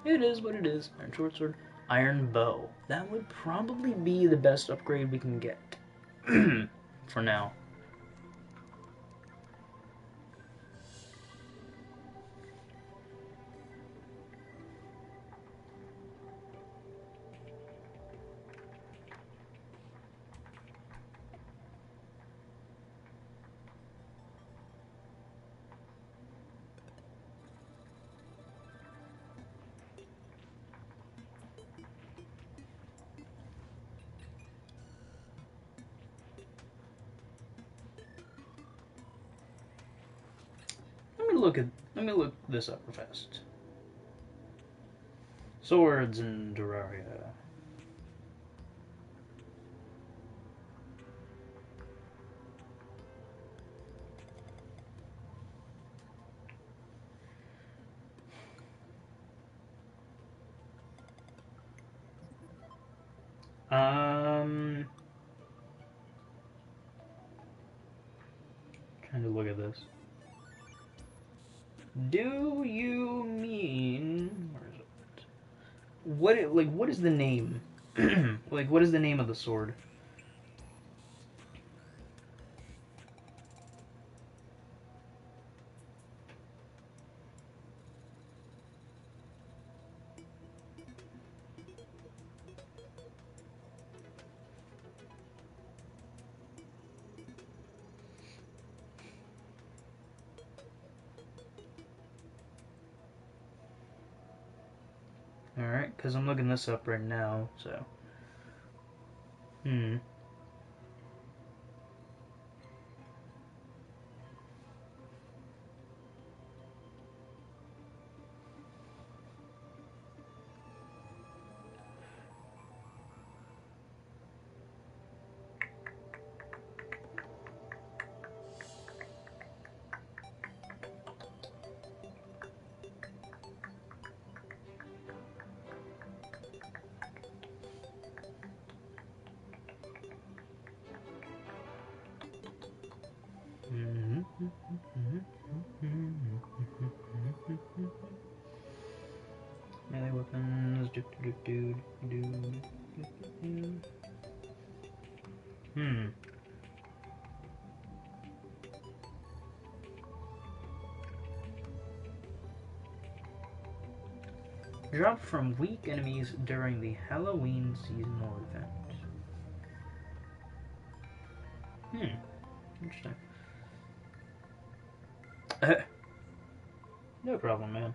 It is what it is. Iron short sword. Iron bow. That would probably be the best upgrade we can get. For now. Let me look this up real fast. Swords in Terraria. Trying to look at this. Do you mean... Where is it? What is the name? Like, what is the name of the sword? Alright, because I'm looking this up right now, so... Melee weapons. Drop from weak enemies during the Halloween seasonal event. Interesting. No problem, man.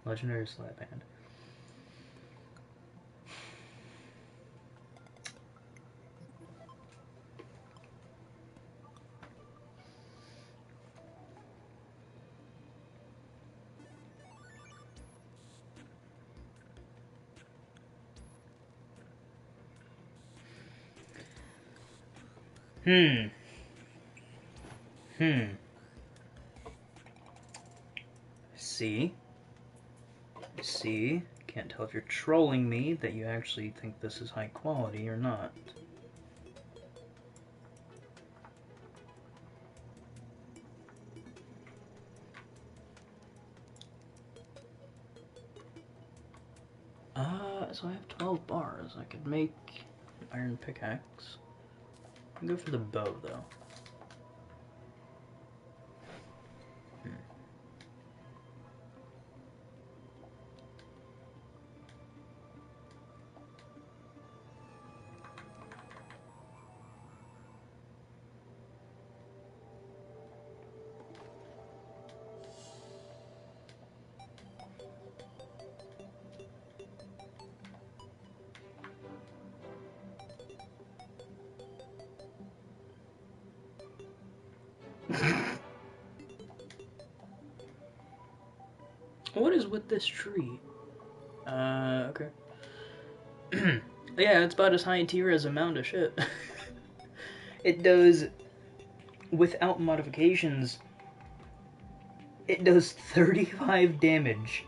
Legendary slap hand. See? Can't tell if you're trolling me that you actually think this is high quality or not. So I have 12 bars. I could make an iron pickaxe. I'll go for the bow, though. What is with this tree? Okay. Yeah, it's about as high in tier as a mound of shit. It does, without modifications, it does 35 damage.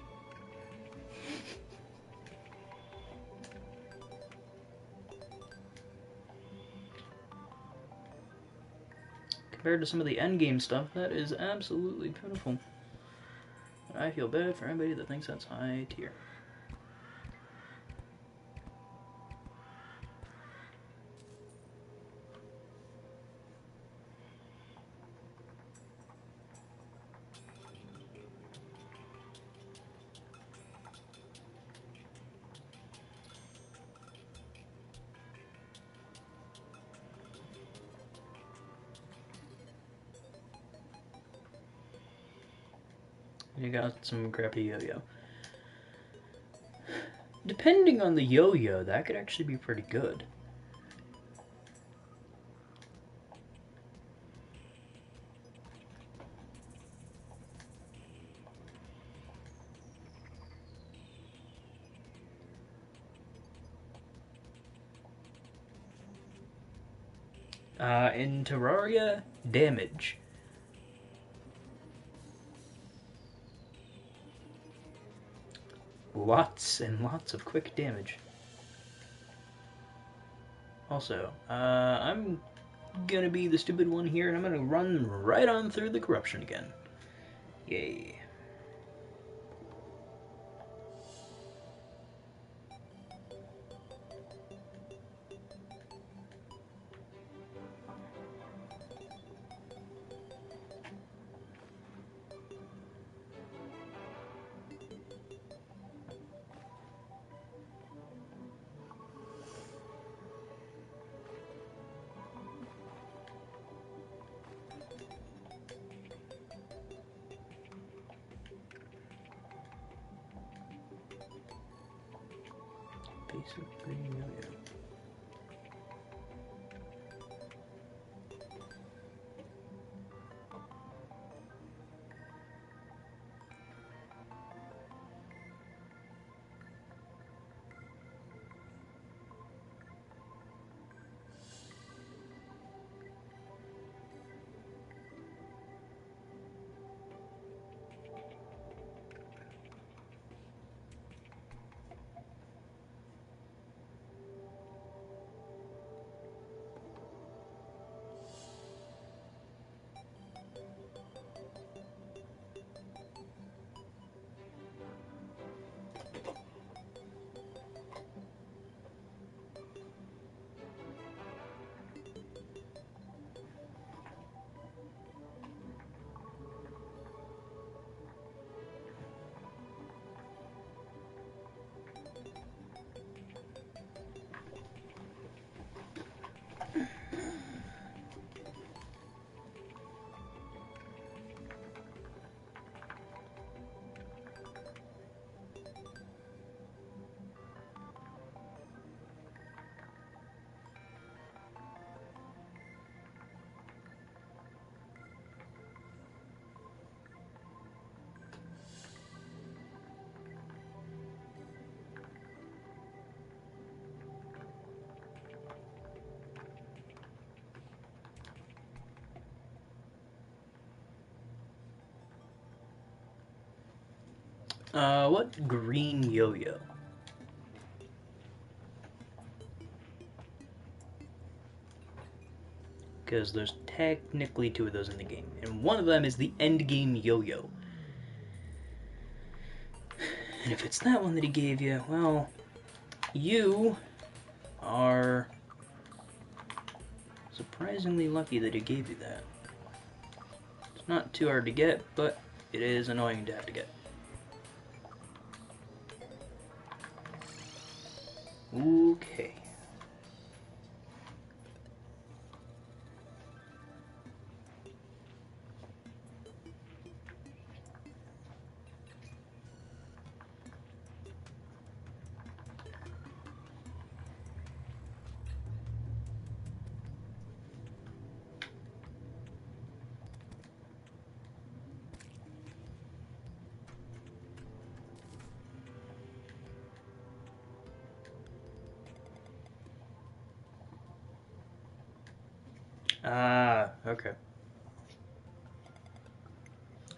Compared to some of the endgame stuff, that is absolutely pitiful. I feel bad for anybody that thinks that's high tier. You got some crappy yo-yo. Depending on the yo-yo, that could actually be pretty good. In Terraria, damage. Lots and lots of quick damage. Also, I'm gonna be the stupid one here, and I'm gonna run right on through the corruption again. Yay. Basic green yo-yo. What green yo-yo? Because there's technically two of those in the game, and one of them is the end game yo-yo. And if it's that one that he gave you, well, you are surprisingly lucky that he gave you that. It's not too hard to get, but it is annoying to have to get. Okay. Ah, okay.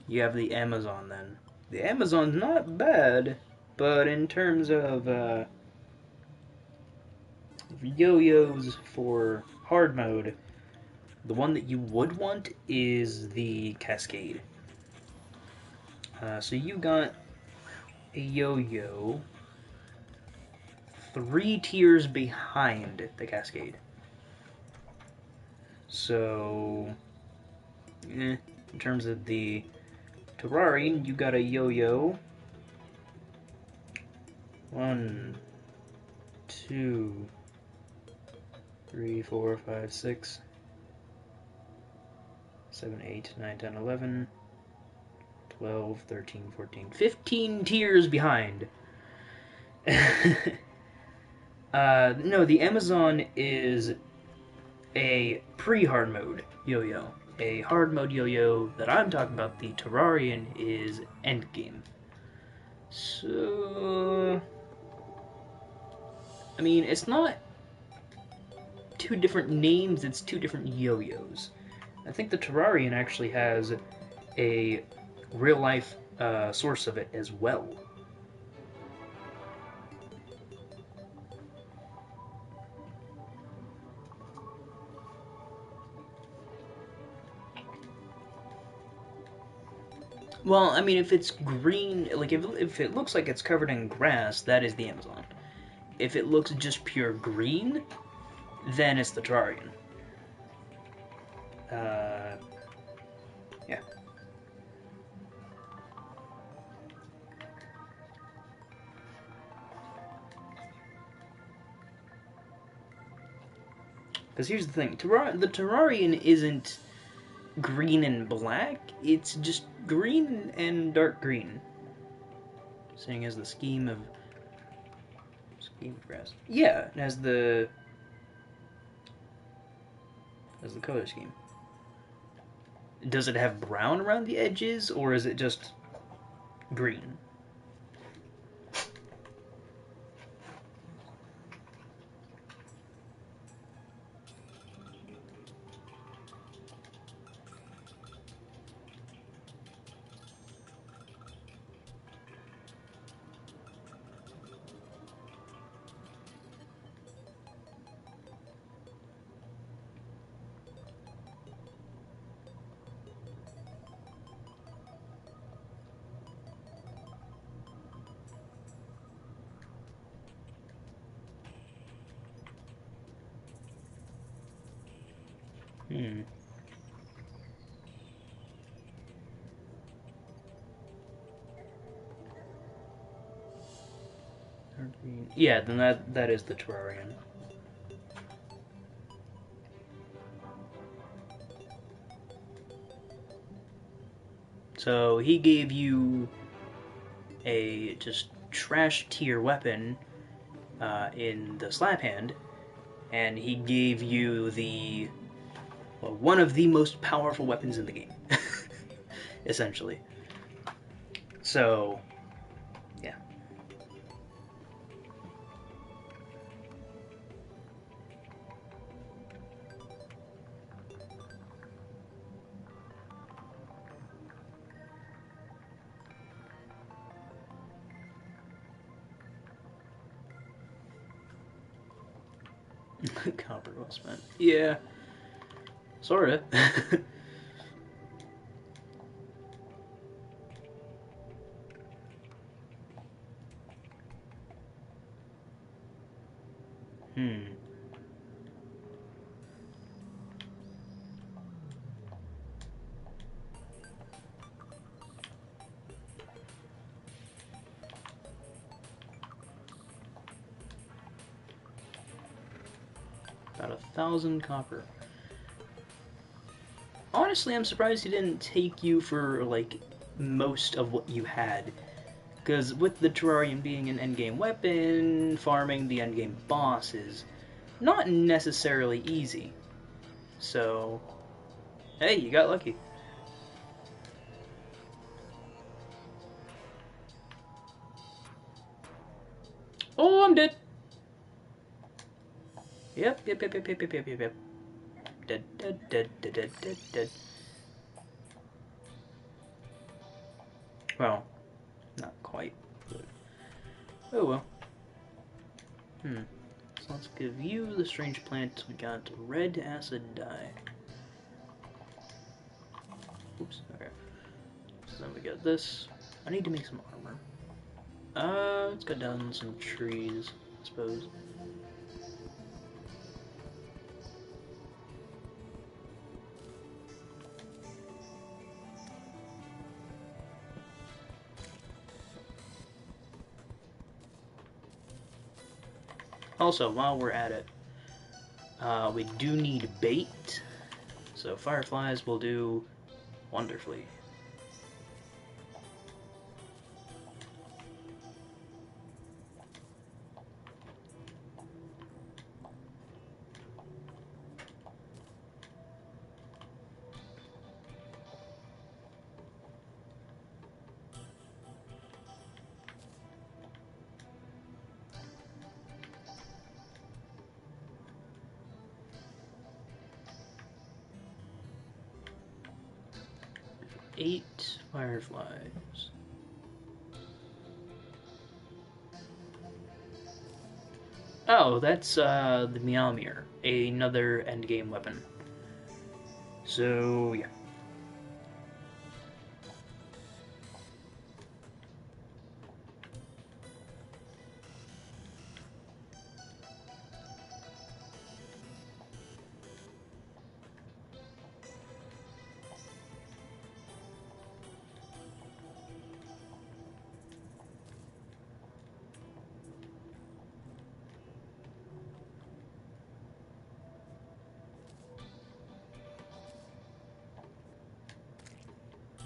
You have the Amazon then. The Amazon's not bad, but in terms of yo-yos for hard mode, the one that you would want is the Cascade. So you got a yo-yo 3 tiers behind the Cascade. So, in terms of the Terraria, you got a yo-yo. 1, 2, 3, 4, 5, 6, 7, 8, 9, 10, 11, 12, 13, 14, 15 tiers behind. No, the Amazon is a pre-hard mode yo-yo. A hard mode yo-yo that I'm talking about, the Terrarian, is endgame. So, I mean, it's not 2 different names, it's 2 different yo-yos. I think the Terrarian actually has a real-life source of it as well. Well, I mean, if it's green, like if it looks like it's covered in grass, that is the Amazon. If it looks just pure green, then it's the Terrarian. Yeah. Because here's the thing, the Terrarian isn't green and black, it's just green and dark green. Seeing as the scheme of grass. Yeah, it has the color scheme. Does it have brown around the edges, or is it just green? Hmm. Yeah, then that is the Terrarian. So he gave you a just trash tier weapon in the slap hand, and he gave you one of the most powerful weapons in the game, essentially. So, yeah. Copper well spent. Yeah, sorta. Hmm. About 1,000 copper. Honestly, I'm surprised he didn't take you for, like, most of what you had. Because with the Terrarian being an endgame weapon, farming the endgame boss is not necessarily easy. So, hey, you got lucky. Oh, I'm dead. Yep. dead, dead, dead, dead, dead, dead, dead. Well, not quite, but oh well. So let's give you the strange plant. We got red acid dye. Oops, okay. So then we got this. I need to make some armor. Let's cut down some trees, I suppose. Also, while we're at it, we do need bait, so fireflies will do wonderfully. Eight fireflies. Oh, that's the Meowmere, another endgame weapon. So, yeah.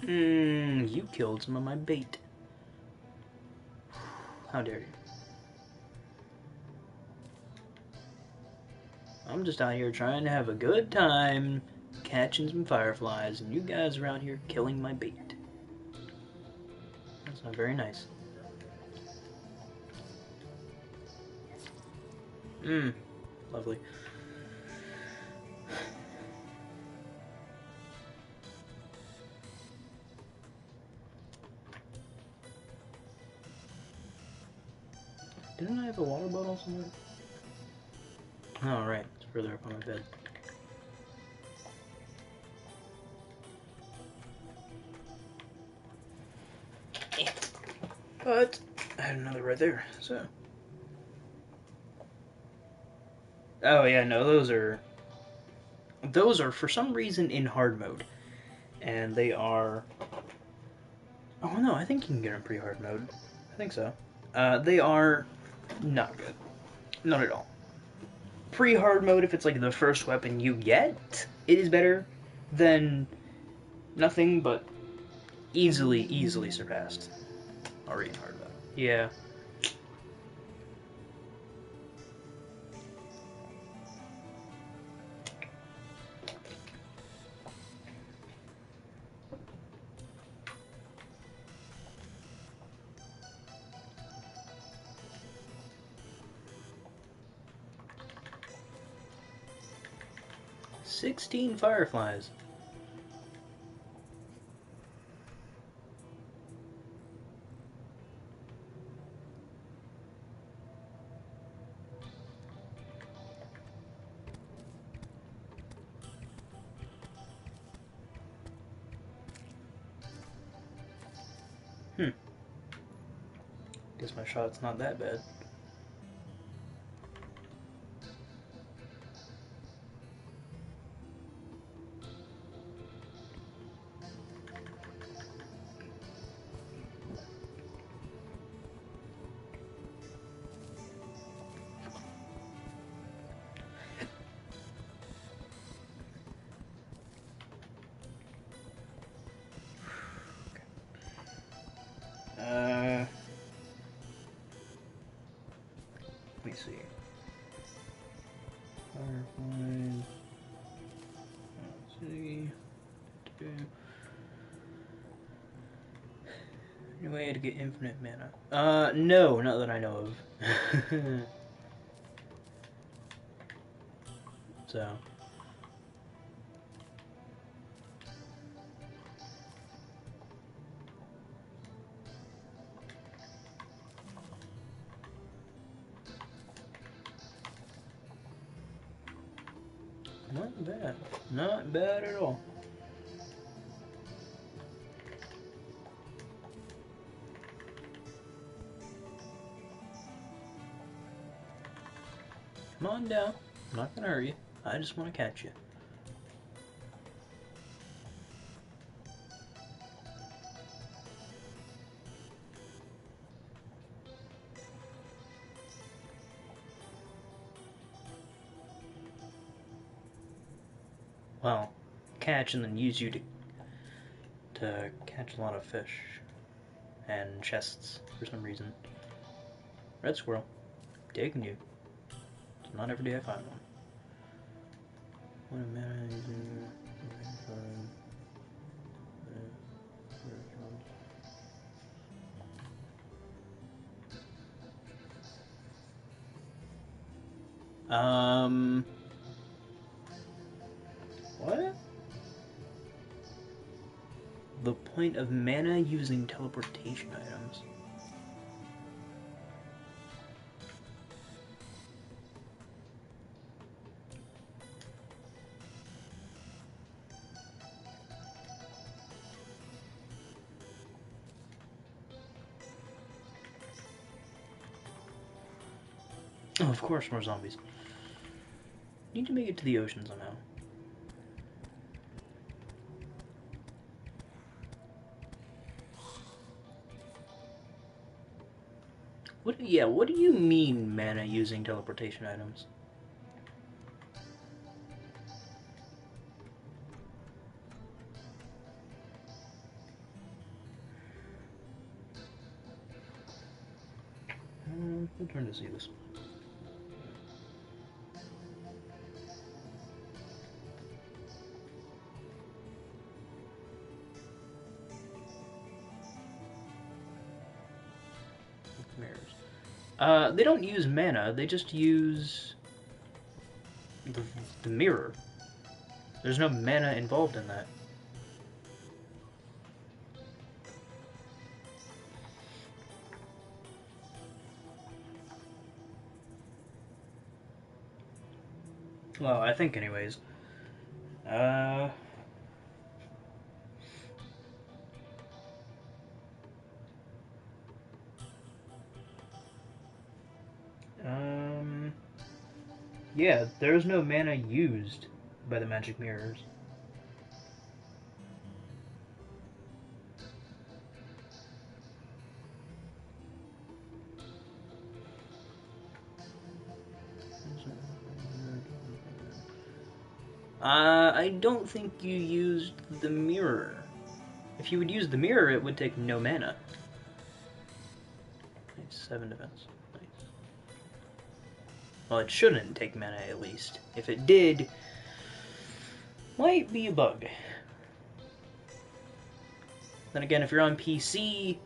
You killed some of my bait. How dare you. I'm just out here trying to have a good time catching some fireflies, and you guys are out here killing my bait. That's not very nice. Lovely. Didn't I have a water bottle somewhere? Oh, right. It's further up on my bed. But I had another right there, so. Oh, yeah, no, those are for some reason in hard mode. And they are. Oh, no, I think you can get them pretty hard mode. I think so. They are not good. Not at all. Pre-hard mode, if it's like the first weapon you get, it is better than nothing, but easily surpassed. Already in hard mode. Yeah. "16 fireflies. Guess my shot's not that bad. Let me see. Fireflies. Let's see. Any way to get infinite mana? No, not that I know of. So. Not bad. Not bad at all. Come on down. I'm not gonna hurt you. I just want to catch you. Well, catch and then use you to catch a lot of fish and chests for some reason. Red squirrel, taking you. It's not every day I find one. What a man. What? The point of mana using teleportation items. Oh, of course, more zombies. Need to make it to the ocean somehow. What do you mean mana using teleportation items? I'm trying to see this. Mirrors. They don't use mana, they just use the mirror. There's no mana involved in that. Well, I think anyways. Yeah, there's no mana used by the magic mirrors. I don't think you used the mirror. If you would use the mirror, it would take no mana. Nice, 7 defense. Nice. Well, it shouldn't take mana, at least. If it did, might be a bug. Then again, if you're on PC,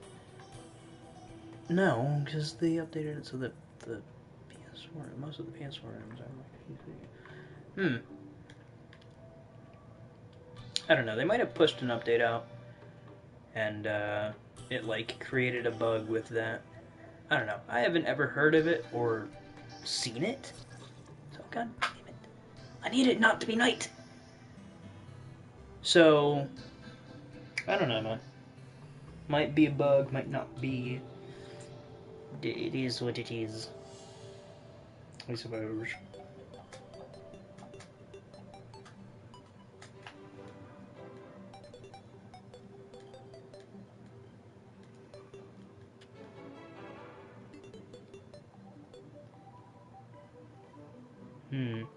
no, because they updated it so that the PS4, most of the PS4 items are like PC. I don't know, they might have pushed an update out, and it, like, created a bug with that. I don't know, I haven't ever heard of it or seen it, so god damn it. I need it not to be night! So, I don't know, man. Might be a bug, might not be. It is what it is, I suppose. I'm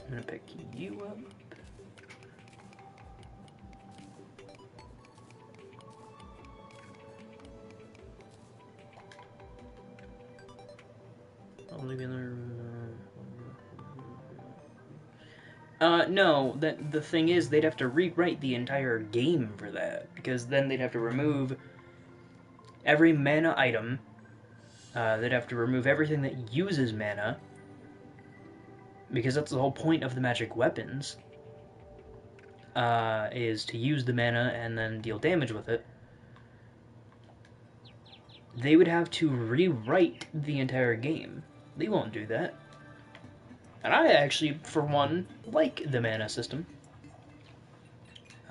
gonna pick you up. I'll leave you there. No, the thing is, they'd have to rewrite the entire game for that, because then they'd have to remove every mana item, they'd have to remove everything that uses mana, because that's the whole point of the magic weapons, is to use the mana and then deal damage with it. they would have to rewrite the entire game. They won't do that. And I actually, for one, like the mana system.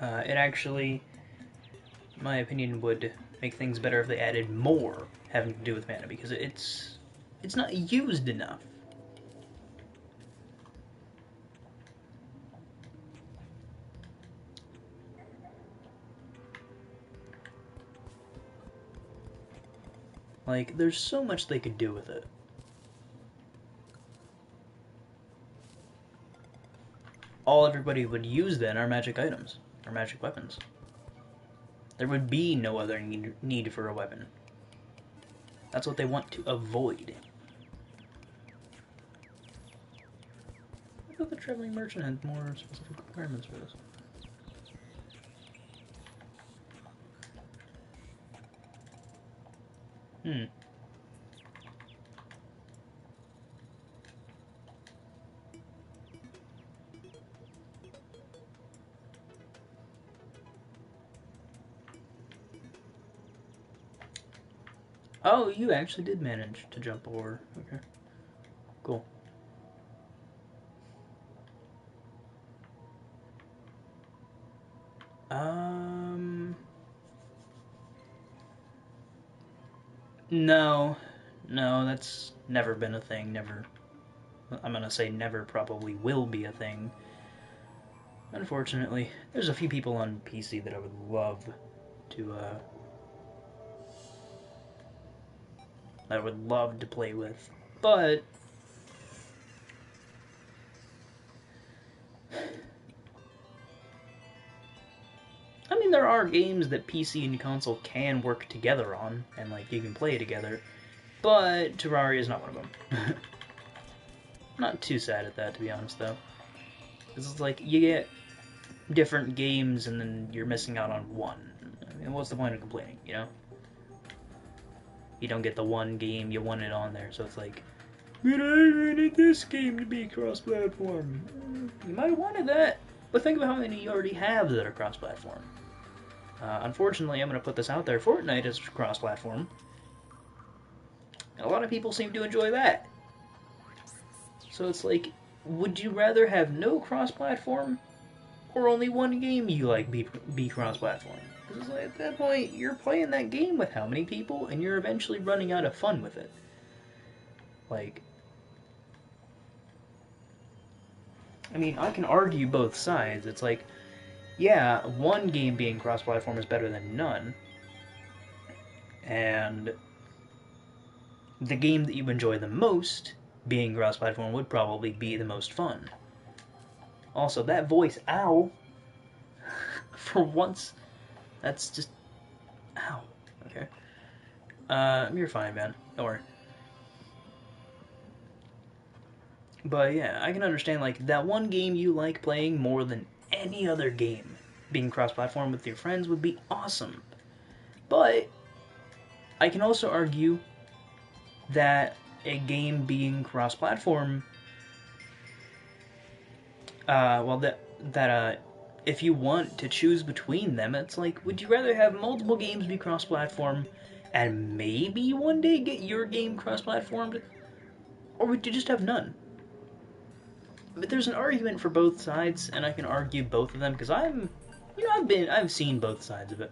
It actually, in my opinion, would make things better if they added more having to do with mana, because it's not used enough. Like, there's so much they could do with it. All everybody would use then are magic items, or magic weapons. There would be no other need for a weapon. That's what they want to avoid. I thought the traveling merchant had more specific requirements for this. Oh, you actually did manage to jump over. Okay. Cool. No. No, that's never been a thing. Never. I'm gonna say never probably will be a thing. Unfortunately, there's a few people on PC that I would love to, play with. But I mean, there are games that PC and console can work together on, and like you can play together. But Terraria is not one of them. I'm not too sad at that, to be honest, though. It's like you get different games, and then you're missing out on one. I mean, what's the point of complaining, you know? You don't get the one game you wanted on there, so it's like, but I wanted this game to be cross-platform. You might have wanted that, but think about how many you already have that are cross-platform. Unfortunately, I'm going to put this out there, Fortnite is cross-platform. And a lot of people seem to enjoy that. So it's like, would you rather have no cross-platform, or only one game you like be cross-platform? Because like, at that point, you're playing that game with how many people, and you're eventually running out of fun with it. Like, I mean, I can argue both sides. It's like, yeah, one game being cross-platform is better than none, and the game that you enjoy the most being cross-platform would probably be the most fun. Also, that voice, ow, for once, that's just, ow, okay. You're fine, man, don't worry. But yeah, I can understand, like, that one game you like playing more than any other game being cross-platform with your friends would be awesome. But I can also argue that a game being cross-platform, if you want to choose between them, it's like, would you rather have multiple games be cross-platform and maybe one day get your game cross-platformed, or would you just have none? But there's an argument for both sides, and I can argue both of them because I've seen both sides of it.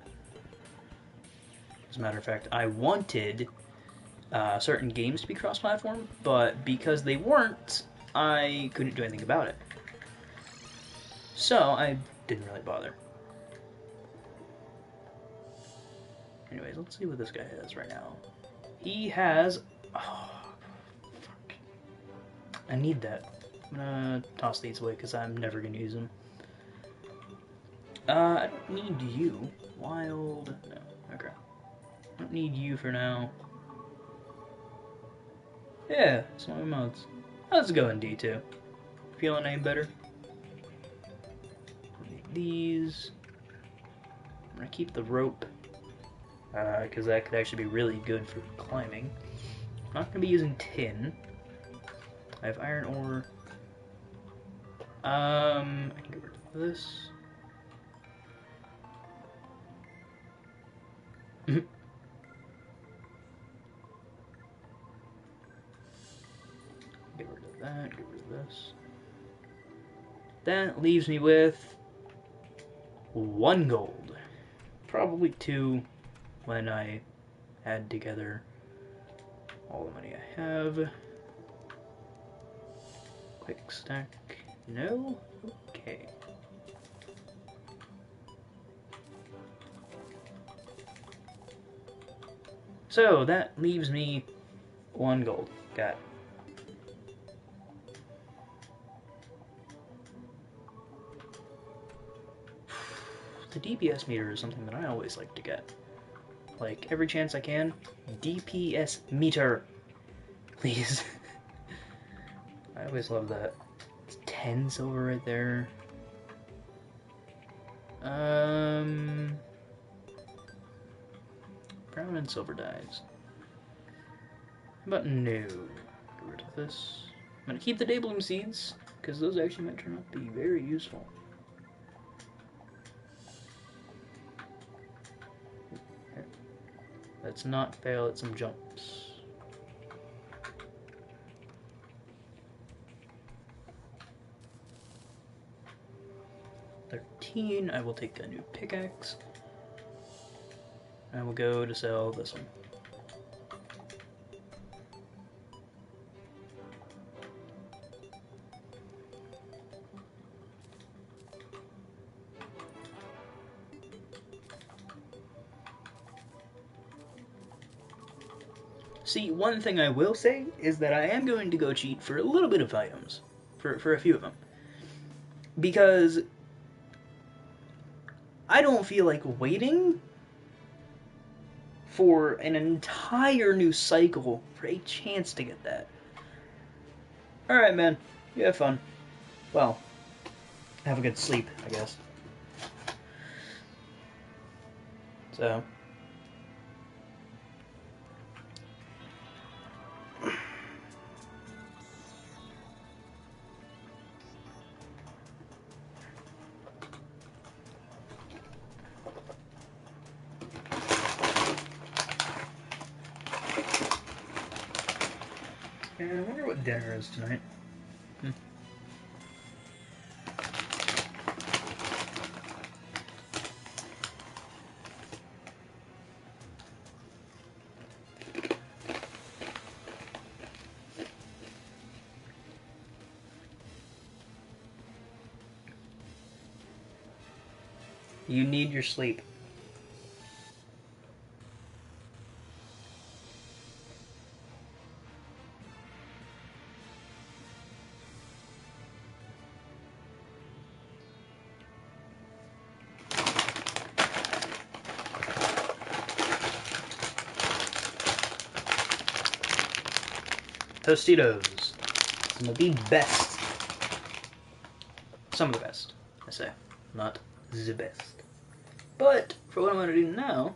As a matter of fact, I wanted certain games to be cross-platform, but because they weren't, I couldn't do anything about it. So I didn't really bother. Anyways, let's see what this guy has right now. He has... Oh, fuck. I need that. I'm gonna toss these away because I'm never gonna use them. I don't need you. Wild... No, okay. I don't need you for now. Yeah, it's one of my mods. Let's go in D2. Feeling any better? These... I'm gonna keep the rope. Because that could actually be really good for climbing. I'm not gonna be using tin. I have iron ore. I can get rid of this. that, get rid of this. That leaves me with 1 gold. Probably 2 when I add together all the money I have. Quick stack. No? Okay. So that leaves me 1 gold. Got it. The DPS meter is something that I always like to get. Like, every chance I can, DPS meter. Please. I always love that. It's 10 silver right there. Brown and silver dies. How about no? Get rid of this. I'm gonna keep the daybloom seeds, because those actually might turn out to be very useful. Let's not fail at some jumps. $13, I will take a new pickaxe. I will go to sell this one. See, one thing I will say is that I am going to go cheat for a little bit of items. For a few of them. Because I don't feel like waiting for an entire new cycle for a chance to get that. Alright, man. You have fun. Well, have a good sleep, I guess. So... I wonder what dinner is tonight. You need your sleep. Tostitos. Some of the best. Some of the best, I say. Not the best. But, for what I'm going to do now,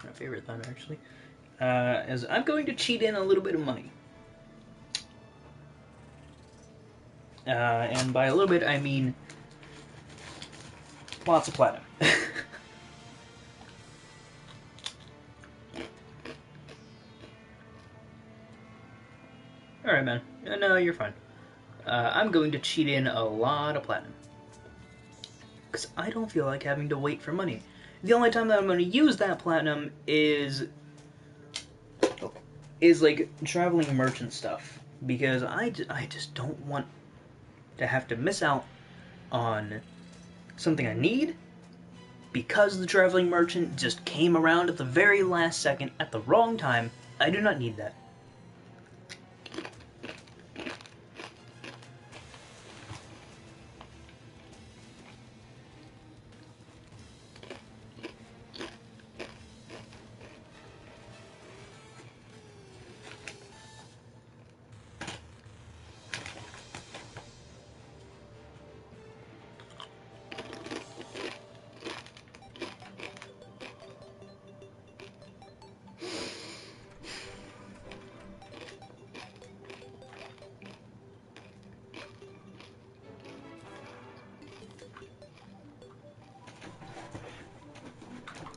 my favorite thing actually, is I'm going to cheat in a little bit of money. And by a little bit, I mean lots of platinum. Alright, man. No, you're fine. I'm going to cheat in a lot of platinum. Because I don't feel like having to wait for money. The only time that I'm going to use that platinum is like traveling merchant stuff. Because I just don't want to have to miss out on something I need because the traveling merchant just came around at the very last second at the wrong time. I do not need that.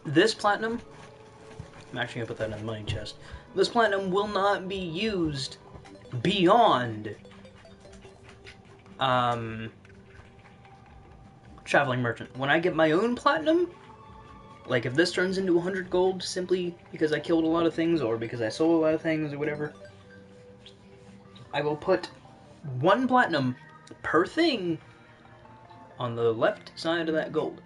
This platinum, I'm actually going to put that in the money chest. This platinum will not be used beyond traveling merchant. When I get my own platinum, like if this turns into 100 gold simply because I killed a lot of things or because I sold a lot of things or whatever, I will put 1 platinum per thing on the left side of that gold.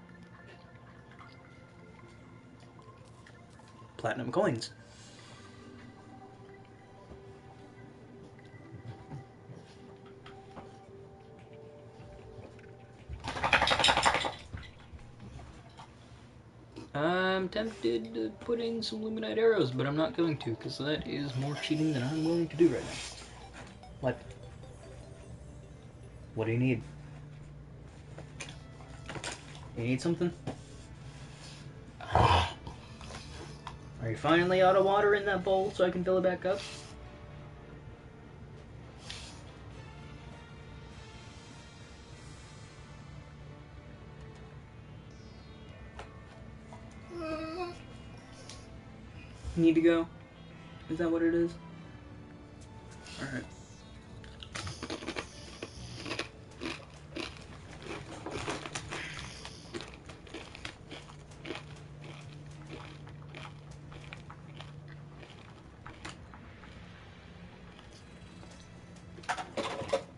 Platinum coins. I'm tempted to put in some luminite arrows, but I'm not going to, because that is more cheating than I'm willing to do right now. What? What do you need? You need something? Are you finally out of water in that bowl so I can fill it back up? Need to go? Is that what it is? Alright.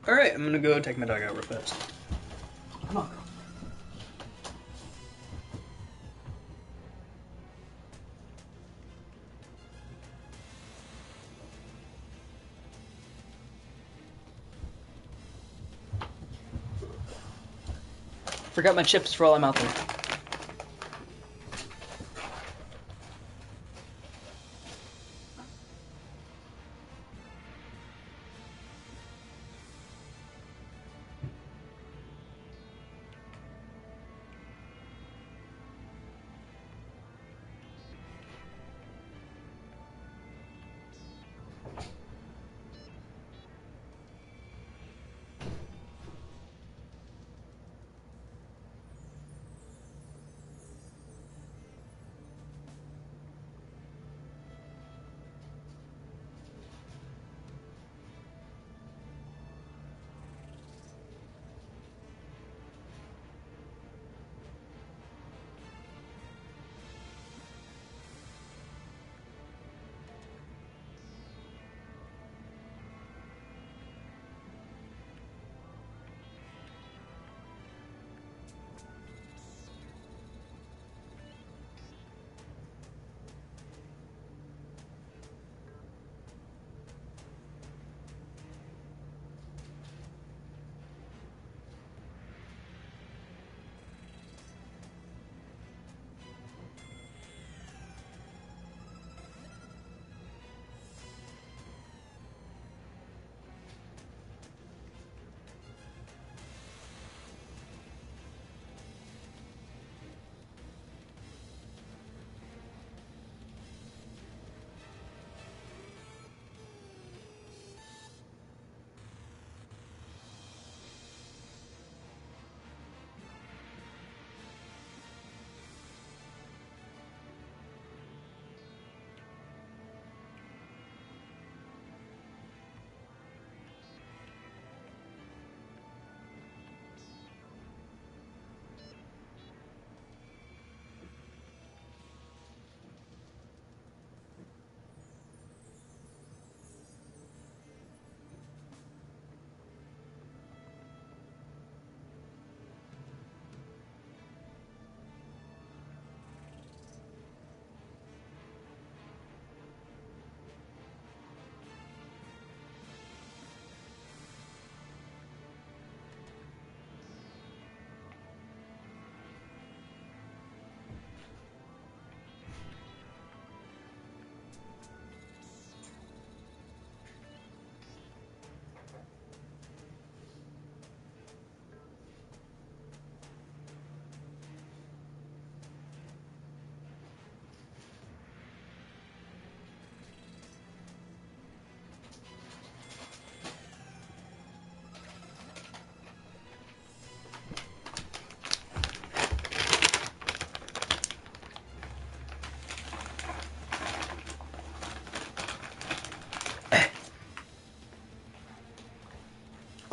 Alright, I'm gonna go take my dog out real fast. Come on. Forgot my chips for all I'm out there.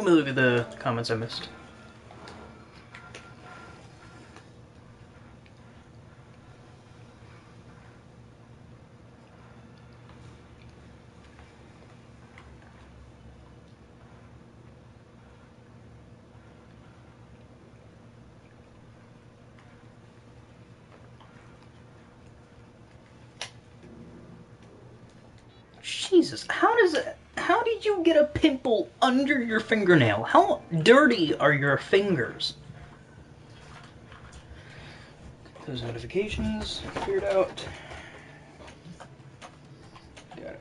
Let me look at the comments I missed. Jesus, how did you get a pimple under your fingernail? How dirty are your fingers? Those notifications cleared out. Got it.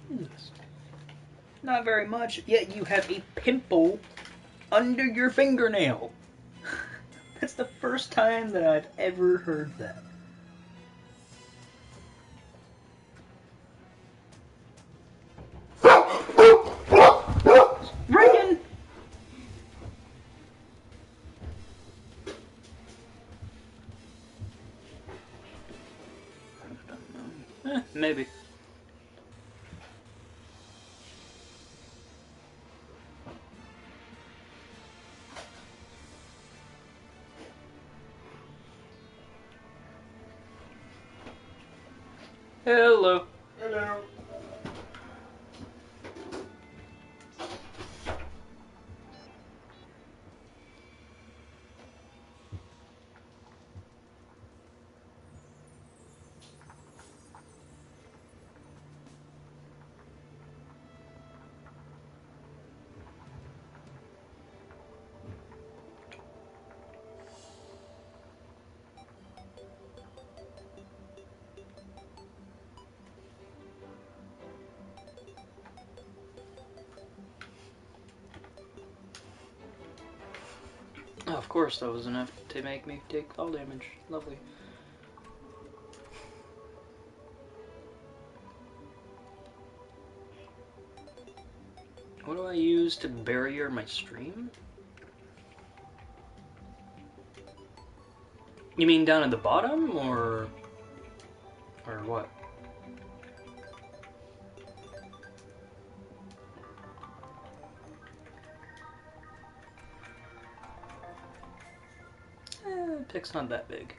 Jesus. Not very much, yet you have a pimple under your fingernail. That's the first time that I've ever heard that. Reagan! Maybe. Hello. Hello. Oh, of course, that was enough to make me take fall damage. Lovely. What do I use to barrier my stream? You mean down at the bottom, or what? Pick's not that big.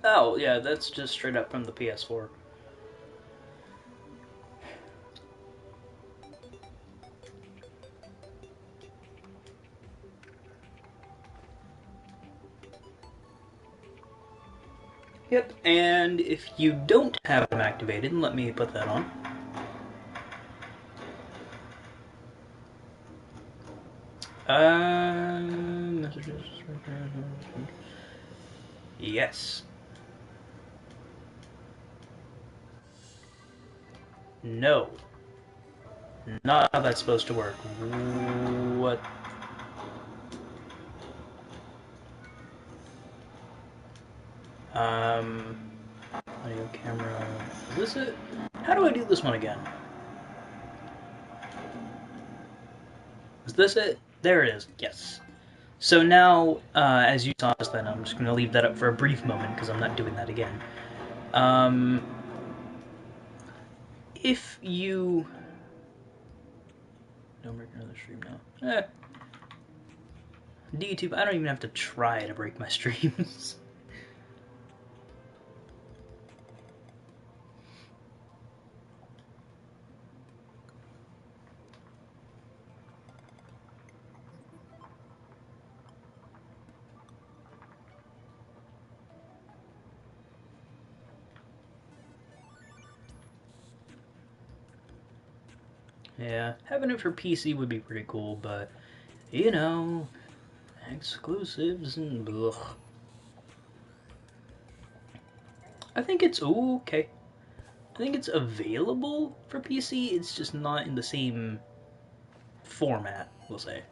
Oh, yeah, that's just straight up from the PS4. Yep, and if you don't have them activated, let me put that on. Messages. Yes. No. Not how that's supposed to work. What? Audio camera. Is this it? How do I do this one again? Is this it? There it is. Yes. So now, as you saw just then, I'm just going to leave that up for a brief moment because I'm not doing that again. If you... Don't break another stream now. YouTube, I don't even have to try to break my streams. Yeah, having it for PC would be pretty cool, but, you know, exclusives and ugh. I think it's okay. I think it's available for PC, it's just not in the same format, we'll say.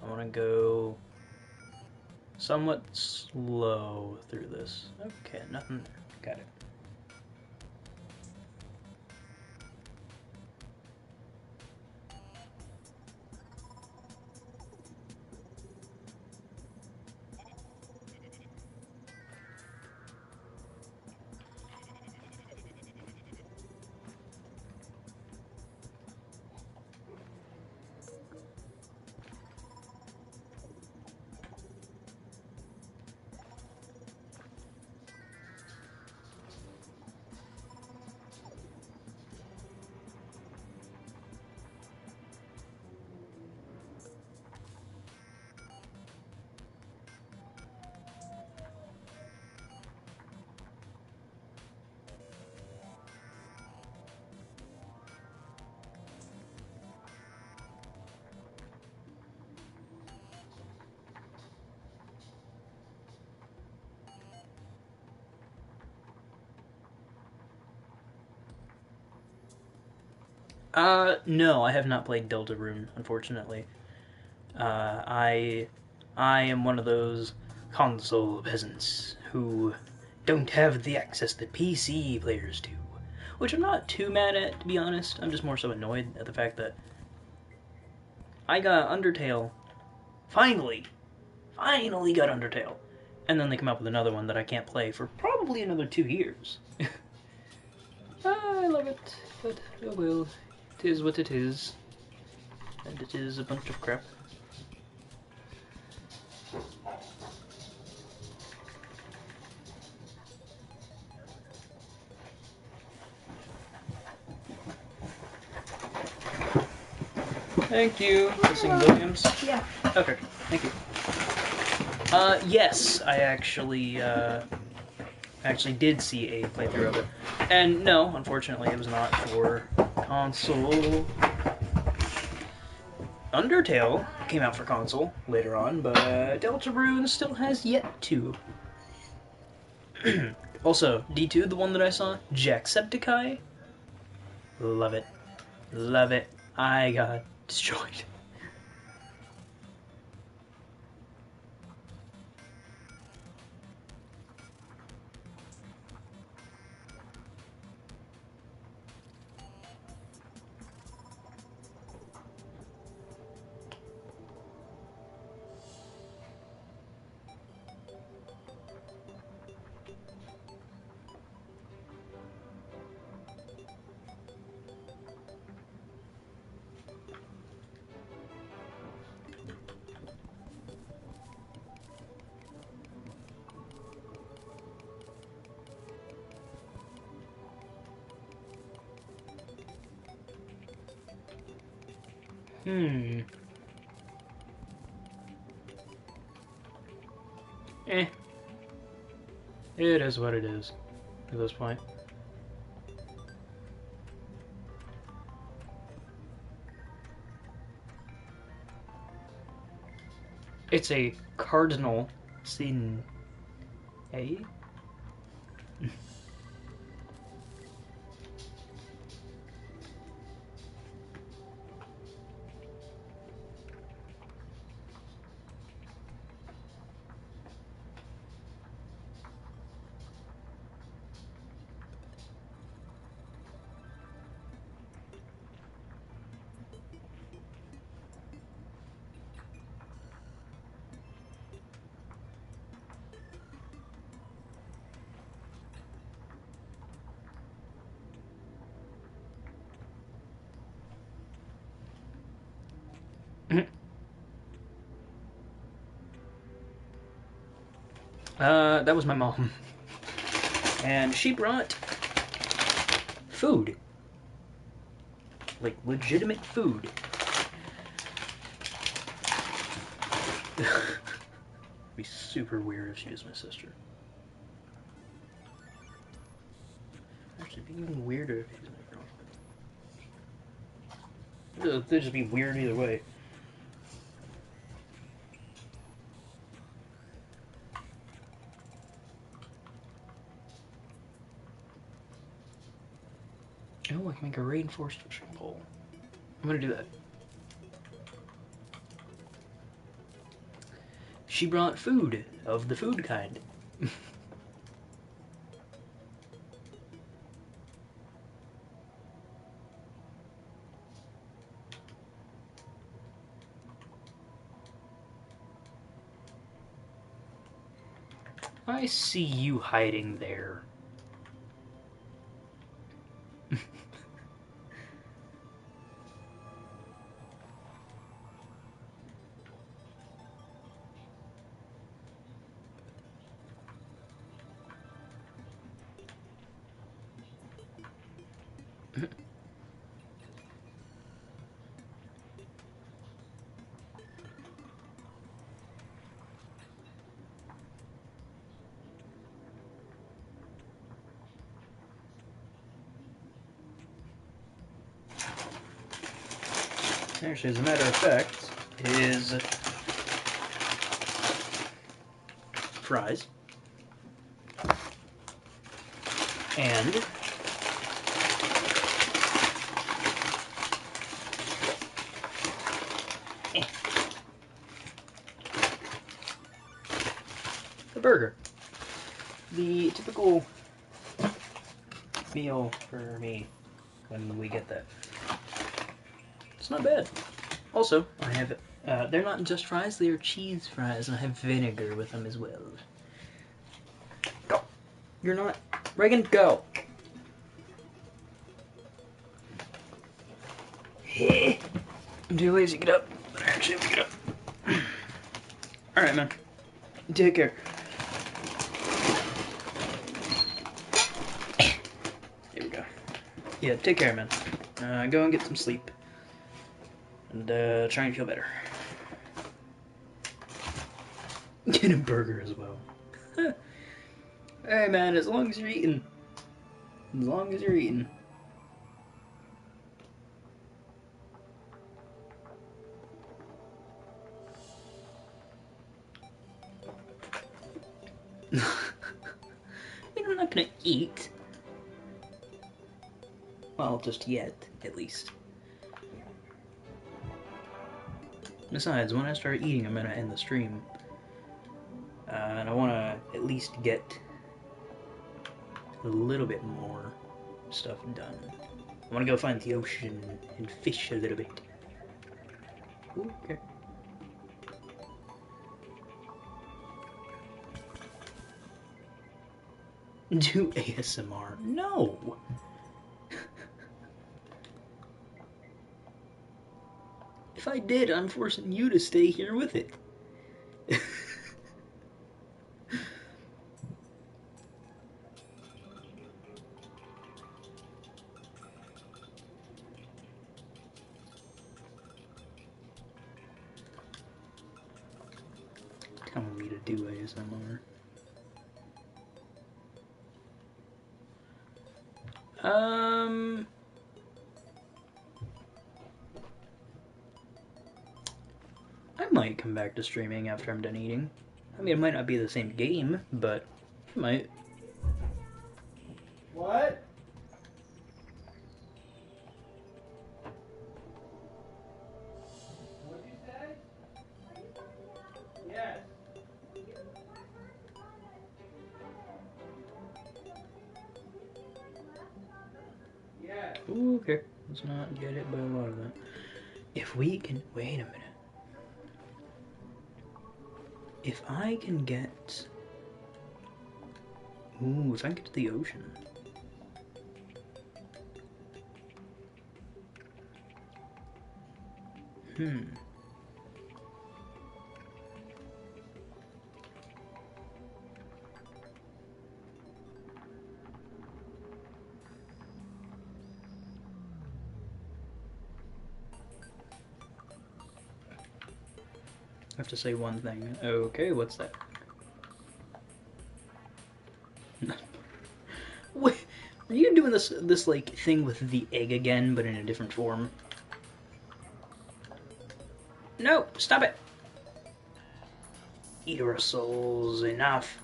I want to go somewhat slow through this. Okay, nothing there. Got it. No, I have not played Deltarune, unfortunately. I am one of those console peasants who don't have the access that PC players do. Which I'm not too mad at, to be honest. I'm just more so annoyed at the fact that I got Undertale. Finally! Finally got Undertale. And then they come out with another one that I can't play for probably another 2 years. I love it, but oh well. It is what it is. And it is a bunch of crap. Thank you, Missing Williams. Yeah. Okay, thank you. Yes, I actually did see a playthrough of it. And no, unfortunately, it was not for console. Undertale came out for console later on, but Deltarune still has yet to. Also, D2, the one that I saw, Jacksepticeye. Love it. Love it. I got destroyed. Eh. It is what it is at this point. It's a cardinal sin. Eh? That was my mom. And she brought food. Like, legitimate food. It'd be super weird if she was my sister. Actually, it'd be even weirder if she was my girlfriend. It'd just be weird either way. Oh, I can make a reinforced fishing pole. I'm gonna do that. She brought food of the food kind. I see you hiding there. Actually, as a matter of fact, is fries and a burger. The typical meal for me when we get that. It's not bad. Also, I have, they're not just fries, they are cheese fries, and I have vinegar with them as well. Go! You're not. Reagan, go! I'm too lazy to get up, but I actually have to get up. Alright, man. Take care. There we go. Yeah, take care, man. Go and get some sleep. And try and feel better. Get a burger as well. Hey man, as long as you're eating. As long as you're eating. I mean, I'm not gonna eat. Well, just yet, at least. Besides, when I start eating, I'm gonna end the stream. And I wanna at least get a little bit more stuff done. I wanna go find the ocean and fish a little bit. Ooh, okay. Do ASMR? No! If I did, I'm forcing you to stay here with it. Telling me to do ASMR. I might come back to streaming after I'm done eating. I mean, it might not be the same game, but it might. What? What'd you say? Yes. Yes. Ooh, okay. Let's not get hit by a lot of that. If we can... Wait a minute. If I can get... Ooh, if I can get to the ocean. I have to say one thing. Okay, what's that? Wait, are you doing this like thing with the egg again, but in a different form? No, stop it! Eater of souls, enough.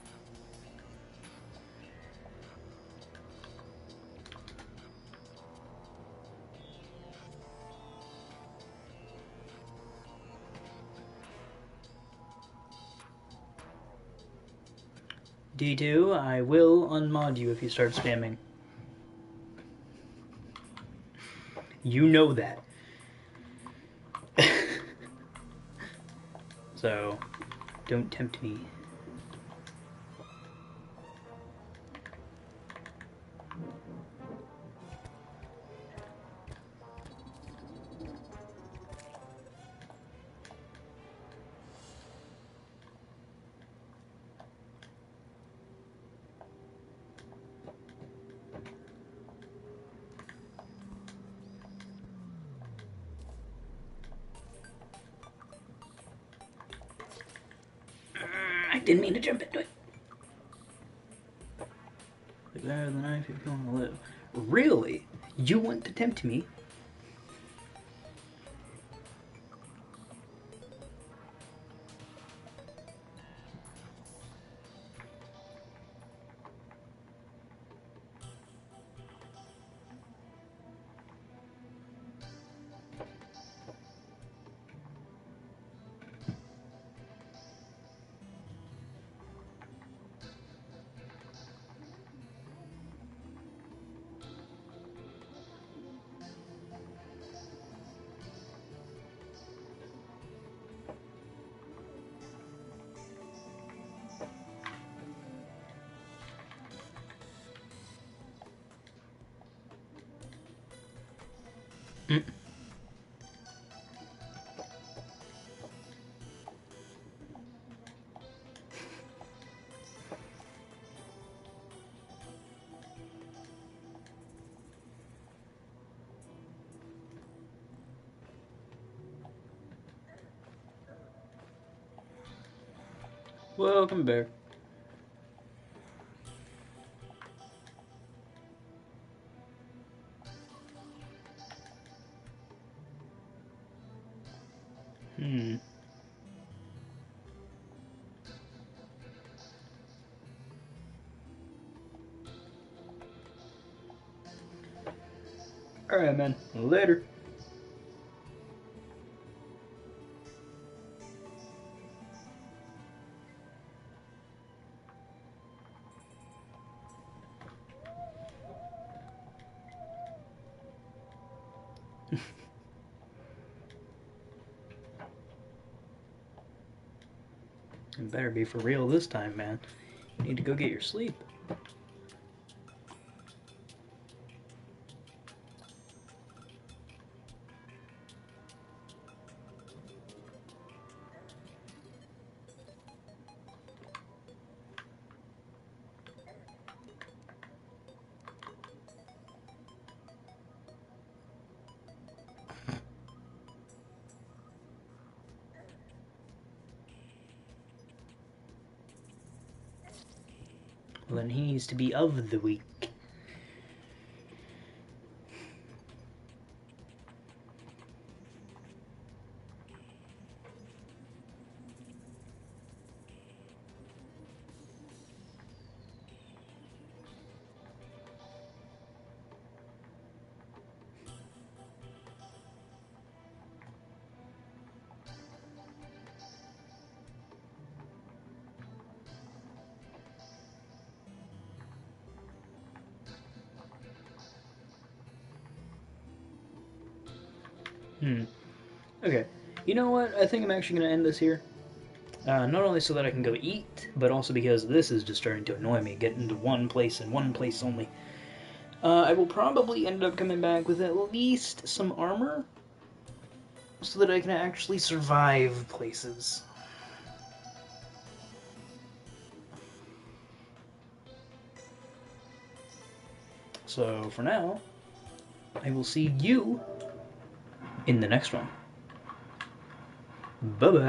D2, I will unmod you if you start spamming. You know that. So, don't tempt me. I didn't mean to jump into it. Better than knife if you want to live. Really? You want to tempt me? Mm. Welcome back. Alright, man. Later. It better be for real this time, man. You need to go get your sleep. Well, then he needs to be of the week. Okay. You know what? I think I'm actually going to end this here. Not only so that I can go eat, but also because this is just starting to annoy me. Get into one place and one place only. I will probably end up coming back with at least some armor, so that I can actually survive places. So, for now, I will see you in the next one. Bye-bye.